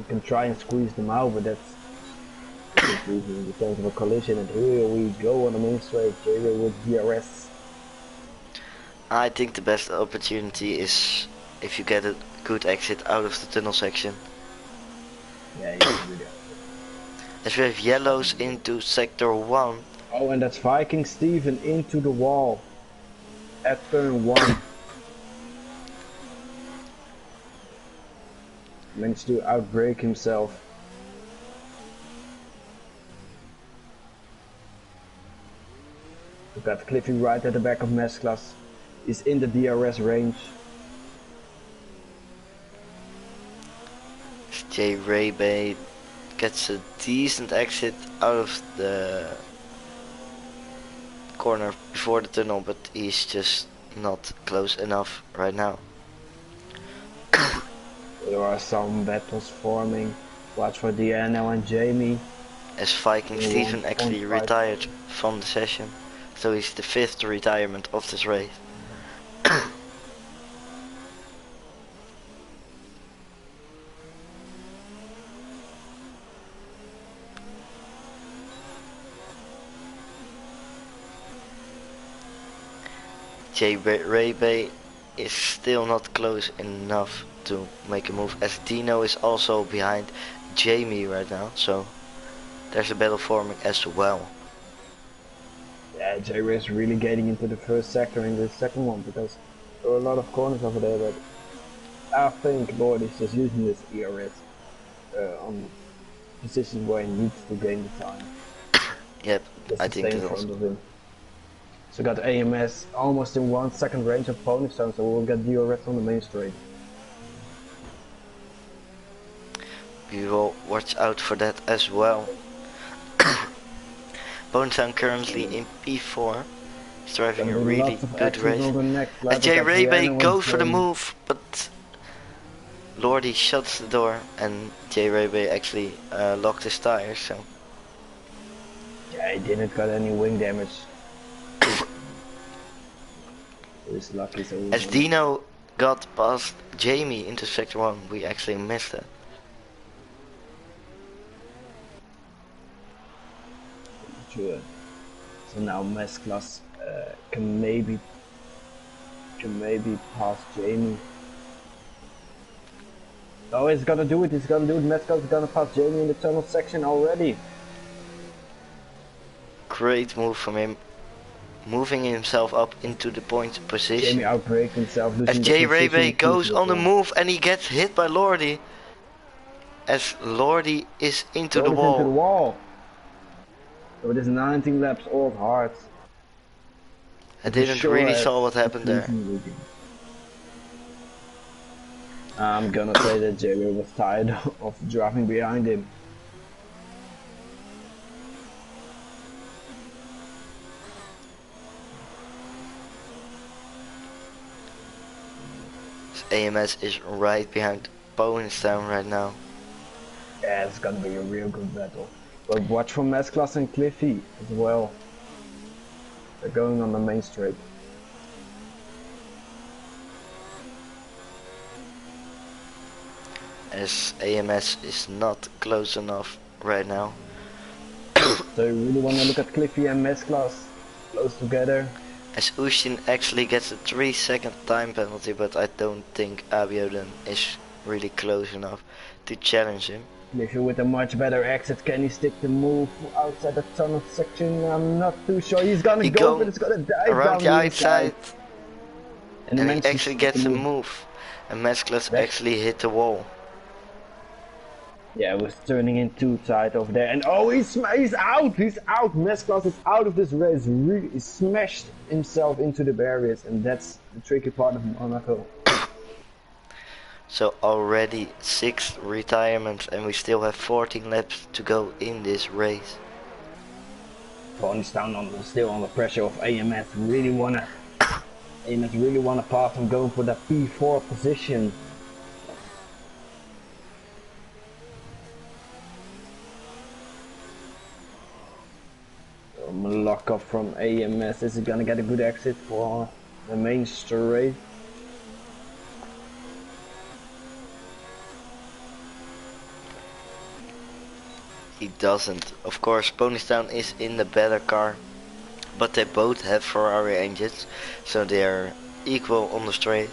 can try and squeeze them out, but that's in the terms of a collision. And here we go on the main straight. J-Ray with DRS. I think the best opportunity is if you get a good exit out of the tunnel section. Yeah, you can do that. As we have yellows into sector 1. Oh, and that's Viking Steven into the wall at turn 1. Managed to outbrake himself. We've got Cliffy right at the back of Mesclas. He's in the DRS range. Jay Raybay gets a decent exit out of the corner before the tunnel, but he's just not close enough right now. There are some battles forming. Watch for Deanna and Jamie. As Viking Steven actually retired from the session, so he's the 5th retirement of this race. Jay Raybay is still not close enough to make a move, as Dino is also behind Jamie right now, so there's a battle forming as well. Yeah, J-Ray is really getting into the first sector in the second one because there are a lot of corners over there, but I think Lord is just using this ERS on positions where he needs to gain the time. Yep, Just I to think stay in front of him. So got AMS almost in 1 second range of pony stone, so we'll get DRS on the main straight. We will watch out for that as well. Bonetown currently in P4. He's driving a really good race. And Jay Raybay goes for the move, but Lordy shuts the door and Jay Raybay actually locked his tires, so. Yeah, he didn't got any wing damage. He's lucky, so as Dino got past Jamie into sector 1, we actually missed it. Sure. So now Mesclas can maybe pass Jamie. Oh, he's gonna do it. Mesclas is gonna pass Jamie in the tunnel section already. Great move from him, moving himself up into the point position. Jamie outbraked himself. As Jay Raybay goes on the move and he gets hit by Lordy. As Lordy is into the wall. So it is 19 laps old hard. I didn't really saw what happened there. I'm gonna say that J-Ray was tired of driving behind him. AMS is right behind Bonetown right now. Yeah, it's gonna be a real good battle. But watch for Mesclas and Cliffy as well. They're going on the main straight. As AMS is not close enough right now. So you really want to look at Cliffy and Mesclas close together. As Ushin actually gets a 3-second time penalty, but I don't think Abiodun is really close enough to challenge him. Cliffy with a much better exit. Can he stick the move outside the tunnel section? I'm not too sure. He's gonna go, but it's gonna dive around down the the inside. outside, And and he managed to actually stick the gets a move, and Mesclas Back. actually hit the wall. Yeah, it was turning in too tight over there. And oh, he's out! He's out! Mesclas is out of this race. He smashed himself into the barriers, and that's the tricky part of Monaco. So already 6 retirements, and we still have 14 laps to go in this race. Pony's down still under pressure of AMS. AMS really wanna pass him, going for that P4 position. Lock up from AMS. Is he gonna get a good exit for the main straight? He doesn't. Of course, Ponystown is in the better car, but they both have Ferrari engines, so they are equal on the straight.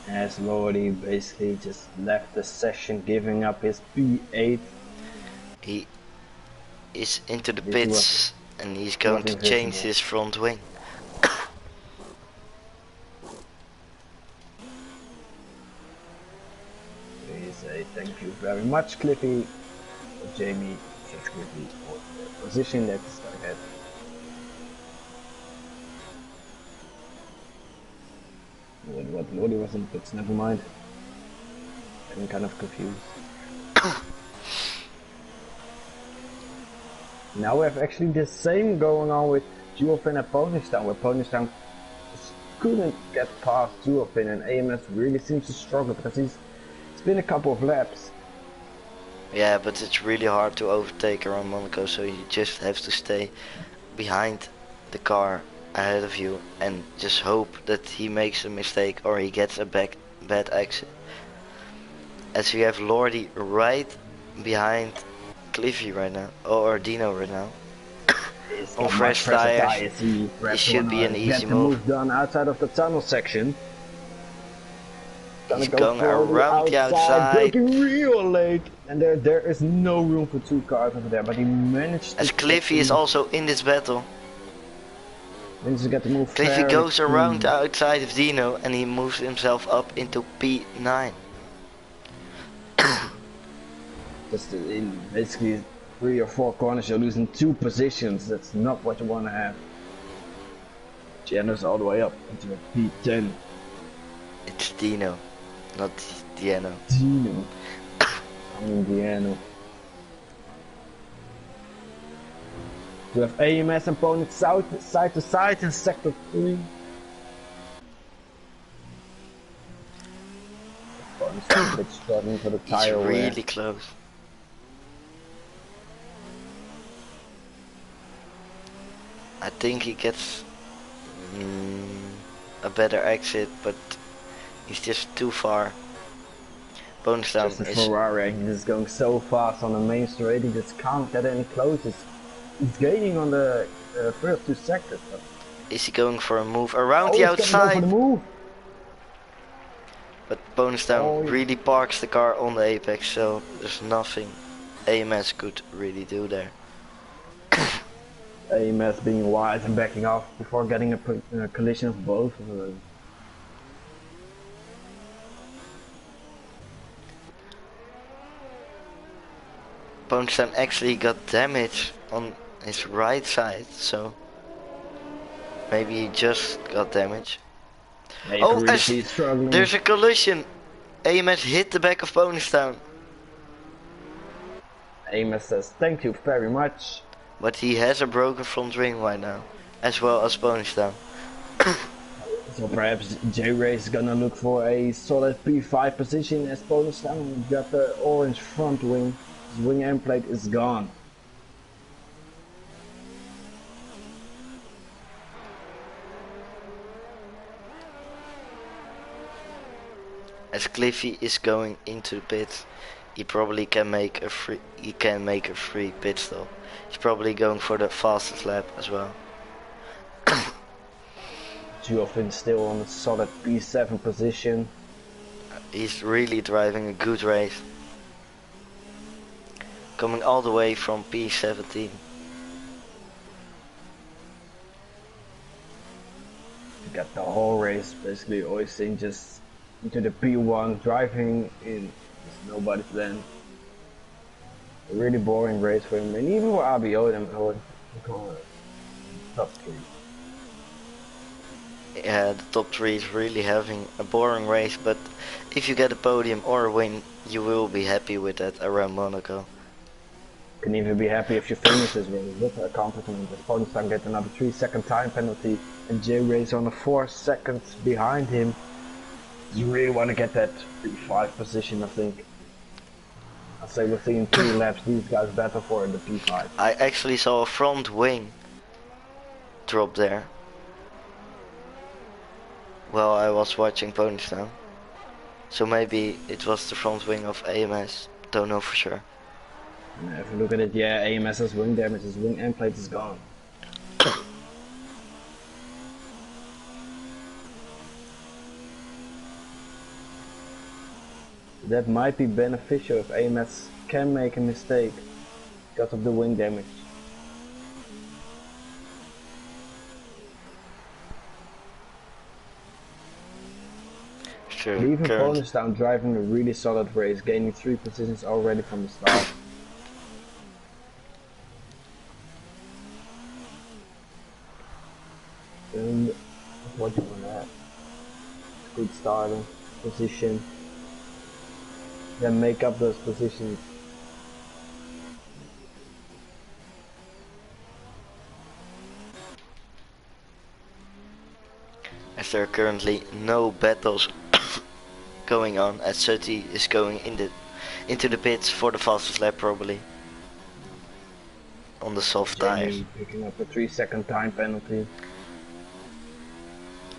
As Lordy basically just left the session, giving up his P8. He is into the pits, and he's going to change his front wing. We say thank you very much, Cliffy. Jamie says Cliffy for the position that is ahead. What Lordy was in pits, never mind. I'm kind of confused. Now we have actually the same going on with Duofin and Ponystown, where Ponystown couldn't get past Duofin, and AMS really seems to struggle because it's been a couple of laps. Yeah, but it's really hard to overtake around Monaco, so you just have to stay behind the car ahead of you and just hope that he makes a mistake or he gets a bad exit. As we have Lordy right behind Cliffy right now, or Dino right now. On fresh tires, it should be an easy move. Done outside of the tunnel section. He's going around the outside, braking real late, and there is no room for 2 cars over there, but he managed to... As Cliffy is also in this battle. Managed to get the move. Cliffy goes around the outside of Dino, and he moves himself up into P9. Just in basically 3 or 4 corners, you're losing 2 positions. That's not what you want to have. Giano's all the way up into P10. It's Dino, not Diano. Dino. I mean Diano. We have AMS and Pony side to side in sector 3. Pony's a bit struggling for the tire He's wear. really close. I think he gets a better exit, but he's just too far. Ponystown Just a is... Ferrari, he's just going so fast on the main straight, he just can't get any close. He's gaining on the first 2 sectors. But... Is he going for a move around the outside? Go for the move. But Ponystown really parks the car on the apex, so there's nothing AMS could really do there. AMS being wise and backing off before getting a collision of both of them. Ponystown actually got damage on his right side, so maybe he just got damage. Oh, there's a collision. AMS hit the back of Ponystown. AMS says thank you very much. But he has a broken front wing right now, as well as Ponystown. So perhaps J-Ray is gonna look for a solid P5 position as Ponystown got the orange front wing. His wing end plate is gone. As Cliffy is going into the pits, he probably can make a free pit stop. He's probably going for the fastest lap as well. Geoffin still on a solid P7 position. He's really driving a good race. Coming all the way from P17. You got the whole race basically Oising just into the P1, driving in nobody's land. A really boring race for him, and even for ABO, them top 3. Yeah, the top 3 is really having a boring race, but if you get a podium or a win, you will be happy with that around Monaco. Can even be happy if you finish this race with a accomplishment. If Ponstam get another 3-second time penalty and J Race on a 4 seconds behind him, you really want to get that P5 position, I think. I'd say within 2 laps these guys battle for the P5. I actually saw a front wing drop there while I was watching Ponystown. So maybe it was the front wing of AMS, don't know for sure. If you look at it, yeah, AMS has wing damage, his wing end plate is gone. That might be beneficial if AMS can make a mistake because of the wing damage. Sure. But even Ponystown driving a really solid race, gaining 3 positions already from the start. And what you want that? Good starting position. Then make up those positions. As there are currently no battles going on, as Sutty is going into the pits for the fastest lap probably. On the soft tires. Picking up a 3-second time penalty.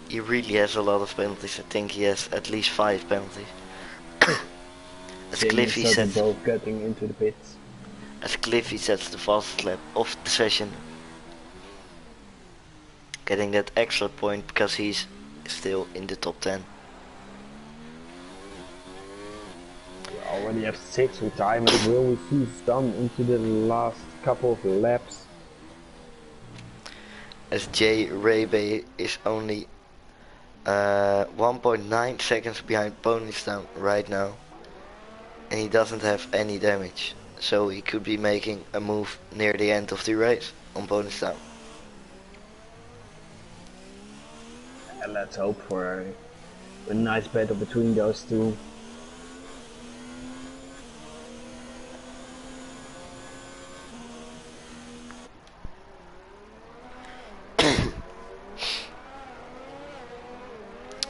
He really has a lot of penalties. I think he has at least 5 penalties. As Cliffy sets both getting into the pits. As Cliffy sets the fastest lap of the session. Getting that extra point because he's still in the top 10. We already have 6 retirements. Will we see some into the last couple of laps? As J Rebe is only 1.9 seconds behind Ponystown right now. And he doesn't have any damage. So he could be making a move near the end of the race on Ponystown. And let's hope for a nice battle between those two.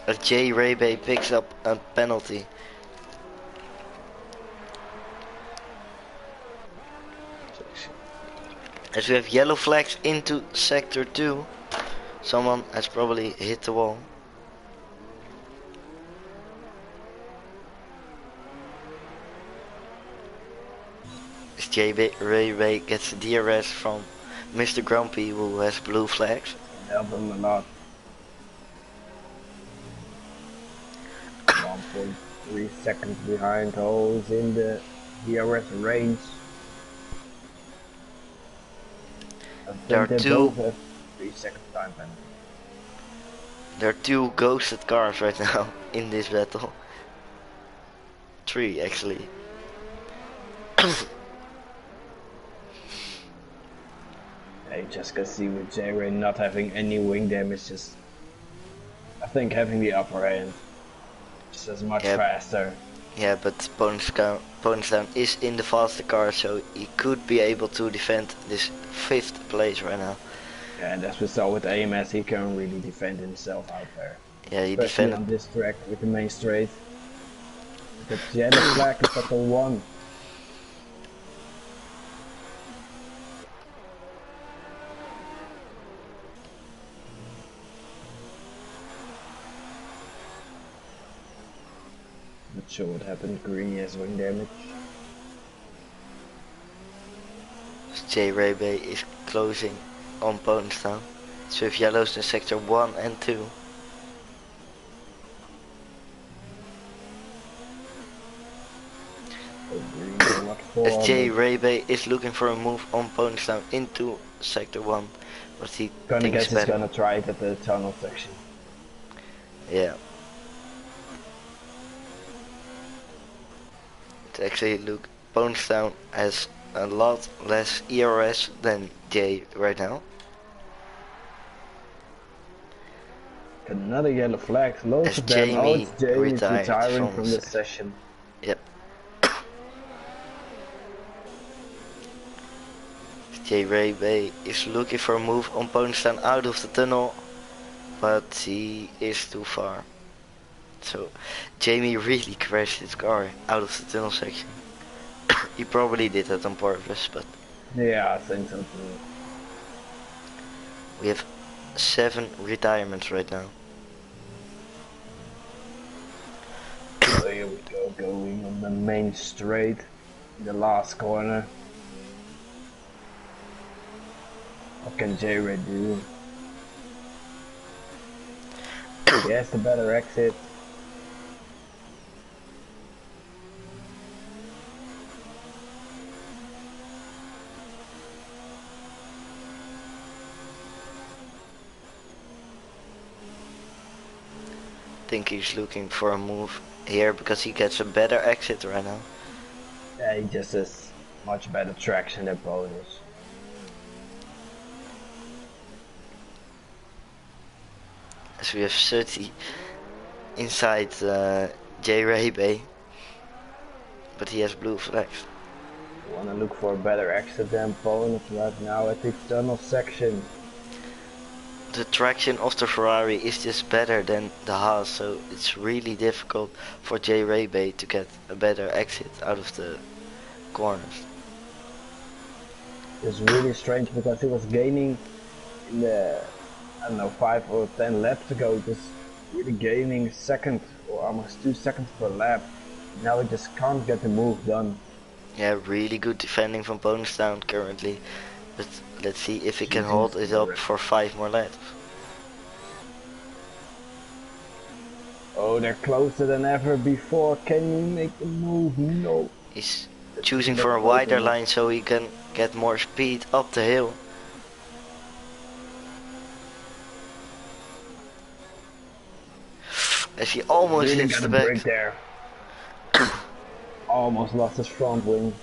As J Rebe picks up a penalty. As we have yellow flags into sector 2. Someone has probably hit the wall. As J Rebe gets the DRS from Mr. Grumpy, who has blue flags. Help him a lot. 1.3 seconds behind, always in the DRS range. There are two 3-second time penalty. There are 2 ghosted cars right now in this battle. 3 actually. You just can see with J-Ray not having any wing damage, just I think having the upper hand just as much faster. Yeah, but Ponystown is in the faster car, so he could be able to defend this 5th place right now. Yeah, and as we saw with AMS, he can really defend himself out there. Yeah, he especially defended on this track with the main straight. The yellow flag is at the 1. Not sure what happened. Greeny has wing damage. J Raybay is closing on Bonstown. So if yellows in sector 1 and 2. As J Raybay is looking for a move on Bonstown into sector 1. But he Gonna thinks guess he's better. gonna try it at the tunnel section. Yeah. It actually look Bonstown has a lot less ERS than J right now. Another yellow flag, loads As of them. Jamie Oh, it's Jamie's retired retiring from from the this session. Yep. J Raybay is looking for a move on Bonstown out of the tunnel, but he is too far. So Jamie really crashed his car out of the tunnel section. He probably did that on purpose, but Yeah, I think so too. we have 7 retirements right now. So here we go, going on the main straight, in the last corner. What can J-Ray do? He has the better exit. I think he's looking for a move here because he gets a better exit right now. Yeah, he just has much better traction than bonus. As we have 30 inside J Raybay, but he has blue flags. Wanna look for a better exit than bonus right now at the tunnel section. The traction of the Ferrari is just better than the Haas, so it's really difficult for J Raybay to get a better exit out of the corners. It's really strange because he was gaining in the, I don't know, 5 or 10 laps ago, just really gaining second or almost 2 seconds per lap. Now he just can't get the move done. Yeah, really good defending from Bonstown currently, but let's see if he can hold it up for 5 more laps. Oh, they're closer than ever before. Can you make the move? No. He's choosing for a wider line so he can get more speed up the hill. As he almost really hits got the a back. break there. Almost lost his front wing.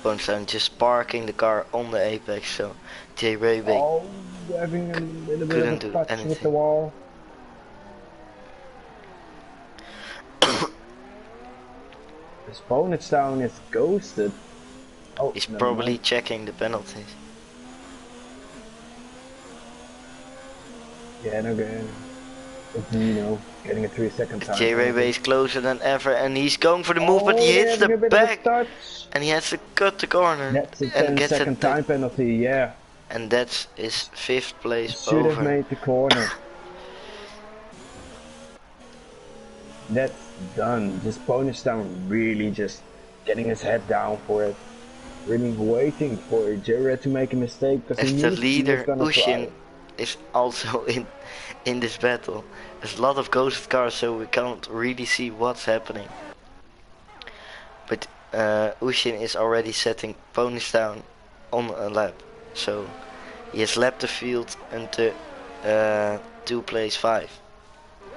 Bonstown just parking the car on the apex, so J Raybay having a little bit couldn't of do a touch anything. with the wall. His Bonstown is ghosted. Oh, He's probably checking the penalties. Yeah, no good. It's Dino getting a 3-second time. J Raybay is closer than ever and he's going for the move, but he hits the back and he has to cut the corner. That's a and 10-second time penalty, yeah. And that's his 5th place Should over. have made the corner. That's done. Just Bonstown really just getting his head down for it. Really waiting for Jared to make a mistake because As he the knew leader, he was gonna Ushin try. is also in this battle. There's a lot of ghosted cars, so we can't really see what's happening. But Ushin is already setting ponies down on a lap, so he has lapped the field until 2 place 5.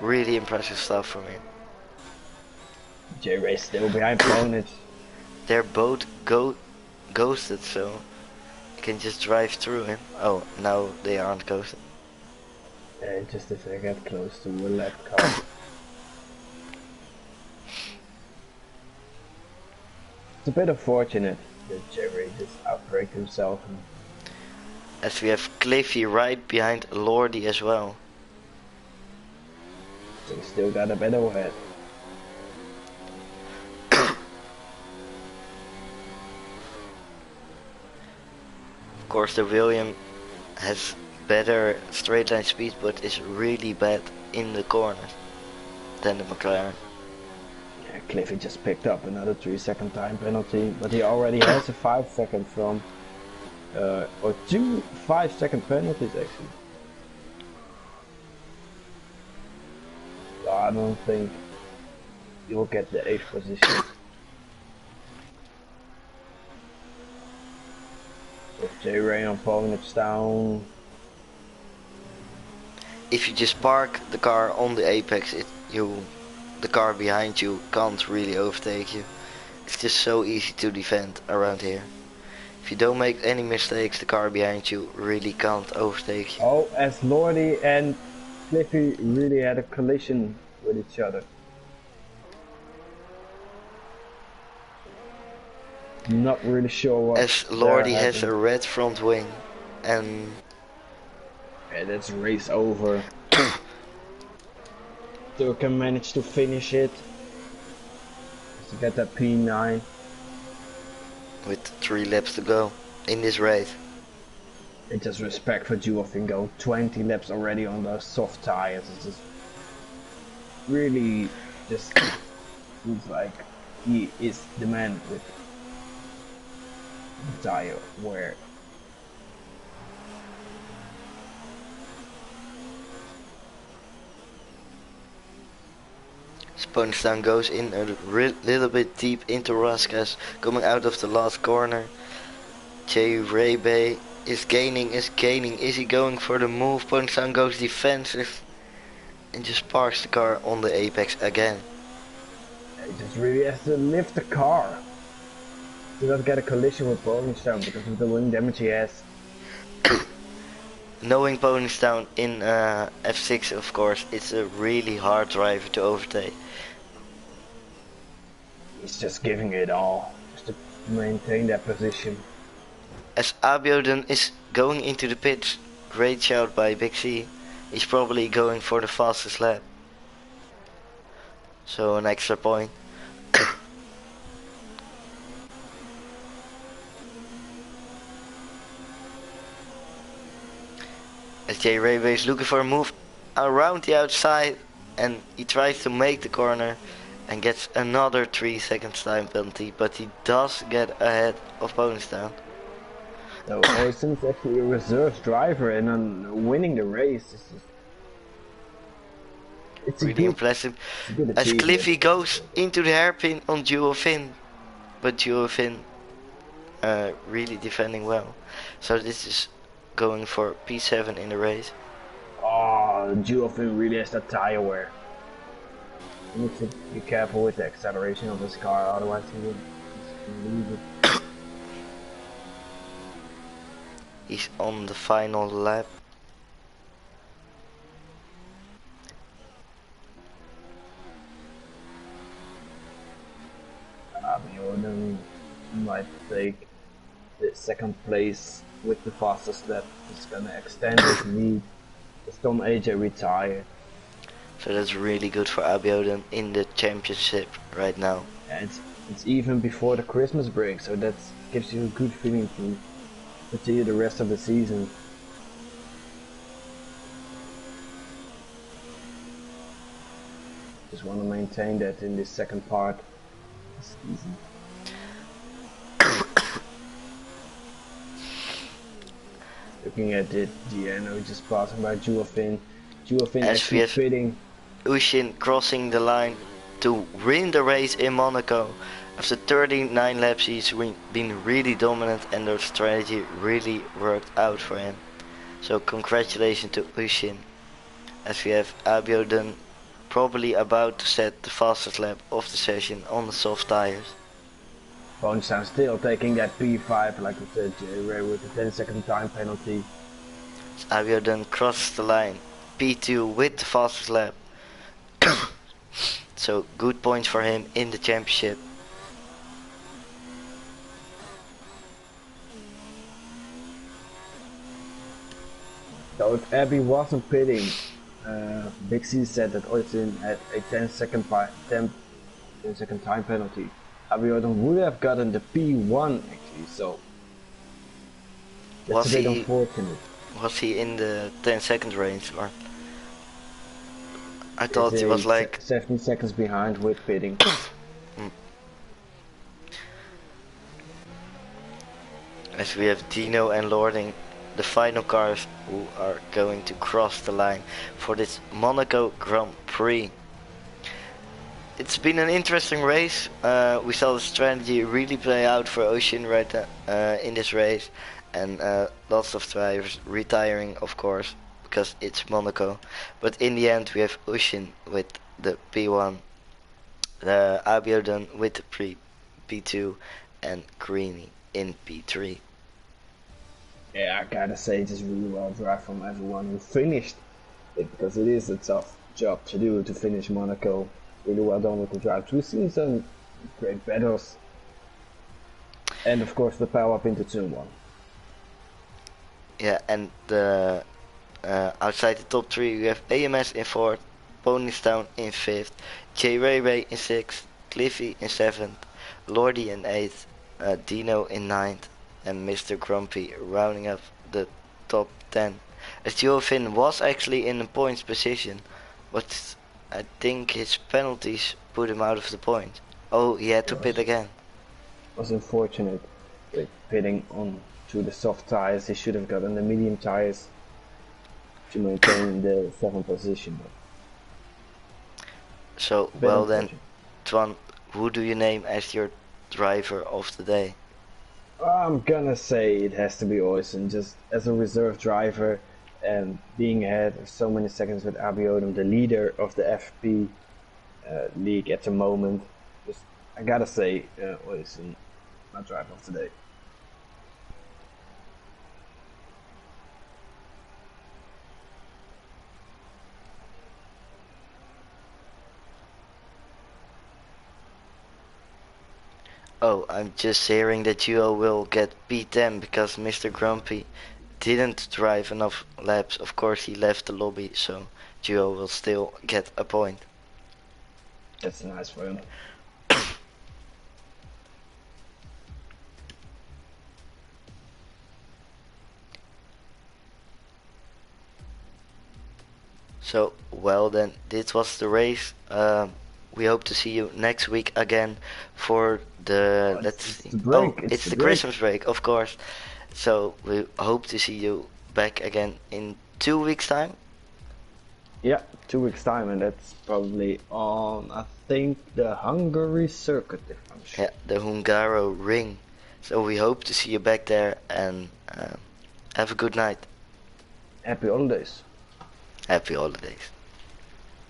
Really impressive stuff from him. J-Ray still behind Ponage. They're both ghosted, so you can just drive through him. Oh, now they aren't ghosted. Just as I get close to a left car. It's a bit unfortunate that J-Ray just outbraked himself. As we have Cliffy right behind Lordy as well. So he still got a bit ahead. Of course the William has better straight line speed, but is really bad in the corners than the McLaren. Cliffy just picked up another 3-second time penalty, but he already has a 5-second from, or two 5-second penalties actually. So I don't think he will get the 8th position. So J-Ray on Ponix down. If you just park the car on the apex, the car behind you can't really overtake you. It's just so easy to defend around here. If you don't make any mistakes, the car behind you really can't overtake you. Oh, as Lordy and Cliffy really had a collision with each other. Not really sure what. As Lordy has a red front wing, and yeah, that's race over. Durkan managed to finish it to get that P9 with 3 laps to go in this race. It's just respect for Duofin go 20 laps already on those soft tires. It's just really just looks like he is the man with the tire wear. Spoonstown goes in a little bit deep into Raskas, coming out of the last corner. J. Raybay is gaining. Is he going for the move? Spoonstown goes defensive and just parks the car on the apex again. He just really has to lift the car to not get a collision with Spoonstown because of the wing damage he has. Knowing Spoonstown in F6, of course, it's a really hard driver to overtake. He's just giving it all just to maintain that position. As Abiodun is going into the pits, great shout by Big C. He's probably going for the fastest lap. So an extra point. As J. Raybay is looking for a move around the outside, and he tries to make the corner and gets another 3 seconds time penalty, but he does get ahead of Spoonstown. So Oyson's actually a reserve driver and on winning the race. It's really impressive. As Cliffy goes into the hairpin on Duofin, but Duofin really defending well. So this is going for P7 in the race. Oh, Duofin really has that tire wear. He needs to be careful with the acceleration of his car, otherwise he will lose it. He's on the final lap. Abiodun might take the second place with the fastest lap. It's gonna extend his lead. Just don't AJ retire. So that's really good for Abiodun in the championship right now. And it's even before the Christmas break, so that gives you a good feeling to continue the rest of the season. Just want to maintain that in this second part of the season. Looking at it, Giano just passing by Duofin. Duofin actually fitting. Ushin crossing the line to win the race in Monaco. After 39 laps he's been really dominant and their strategy really worked out for him. So congratulations to Ushin. As we have Abiodun probably about to set the fastest lap of the session on the soft tires. Spoonstown still taking that P5 like we said, J-Ray with the 10-second time penalty. Abiodun crosses the line. P2 with the fastest lap. So good points for him in the championship. So if Abby wasn't pitting, Big C said that Oysen had a 10-second time penalty. Abiodun would have gotten the P1 actually, so that's a bit unfortunate. Was he in the 10-second range, or? I thought he was like 7 seconds behind with pitting. Mm. As we have Dino and Lording, the final cars who are going to cross the line for this Monaco Grand Prix. It's been an interesting race. We saw the strategy really play out for Ocean right in this race, and lots of drivers retiring, of course, because it's Monaco. But in the end, we have Ocean with the P1, Abiodun with the P2, and Greeny in P3. Yeah, I gotta say, just really well drive from everyone who finished it, because it is a tough job to do to finish Monaco. Really well done with the drives. We've seen some great battles, and of course the power up into turn 1. Yeah, and the outside the top 3 we have AMS in 4th, Ponystown in 5th, J Ray Ray in 6th, Cliffy in 7th, Lordy in 8th, Dino in 9th, and Mr. Grumpy rounding up the top 10. As Joe Finn was actually in the points position, but I think his penalties put him out of the point. Oh, he had to pit again. Was unfortunate with pitting on to the soft tires. He should have gotten the medium tires to maintain the 7th position. So, well then, Twan, who do you name as your driver of the day? I'm gonna say it has to be Oysen, just as a reserve driver and being ahead of so many seconds with Abiodun, the leader of the FP league at the moment. Just, I gotta say Oysen, my driver of the day. Oh, I'm just hearing that Duo will get P10 because Mr. Grumpy didn't drive enough laps. Of course, he left the lobby, so Duo will still get a point. That's nice for him. So, well then, this was the race. We hope to see you next week again for the, let's see. The break. Oh, it's the break. Christmas break, of course. So, we hope to see you back again in 2 weeks' time. Yeah, 2 weeks time, and that's probably on, I think, the Hungary circuit, if I'm sure. Yeah, the Hungaro Ring. So we hope to see you back there, and have a good night. Happy holidays. Happy holidays.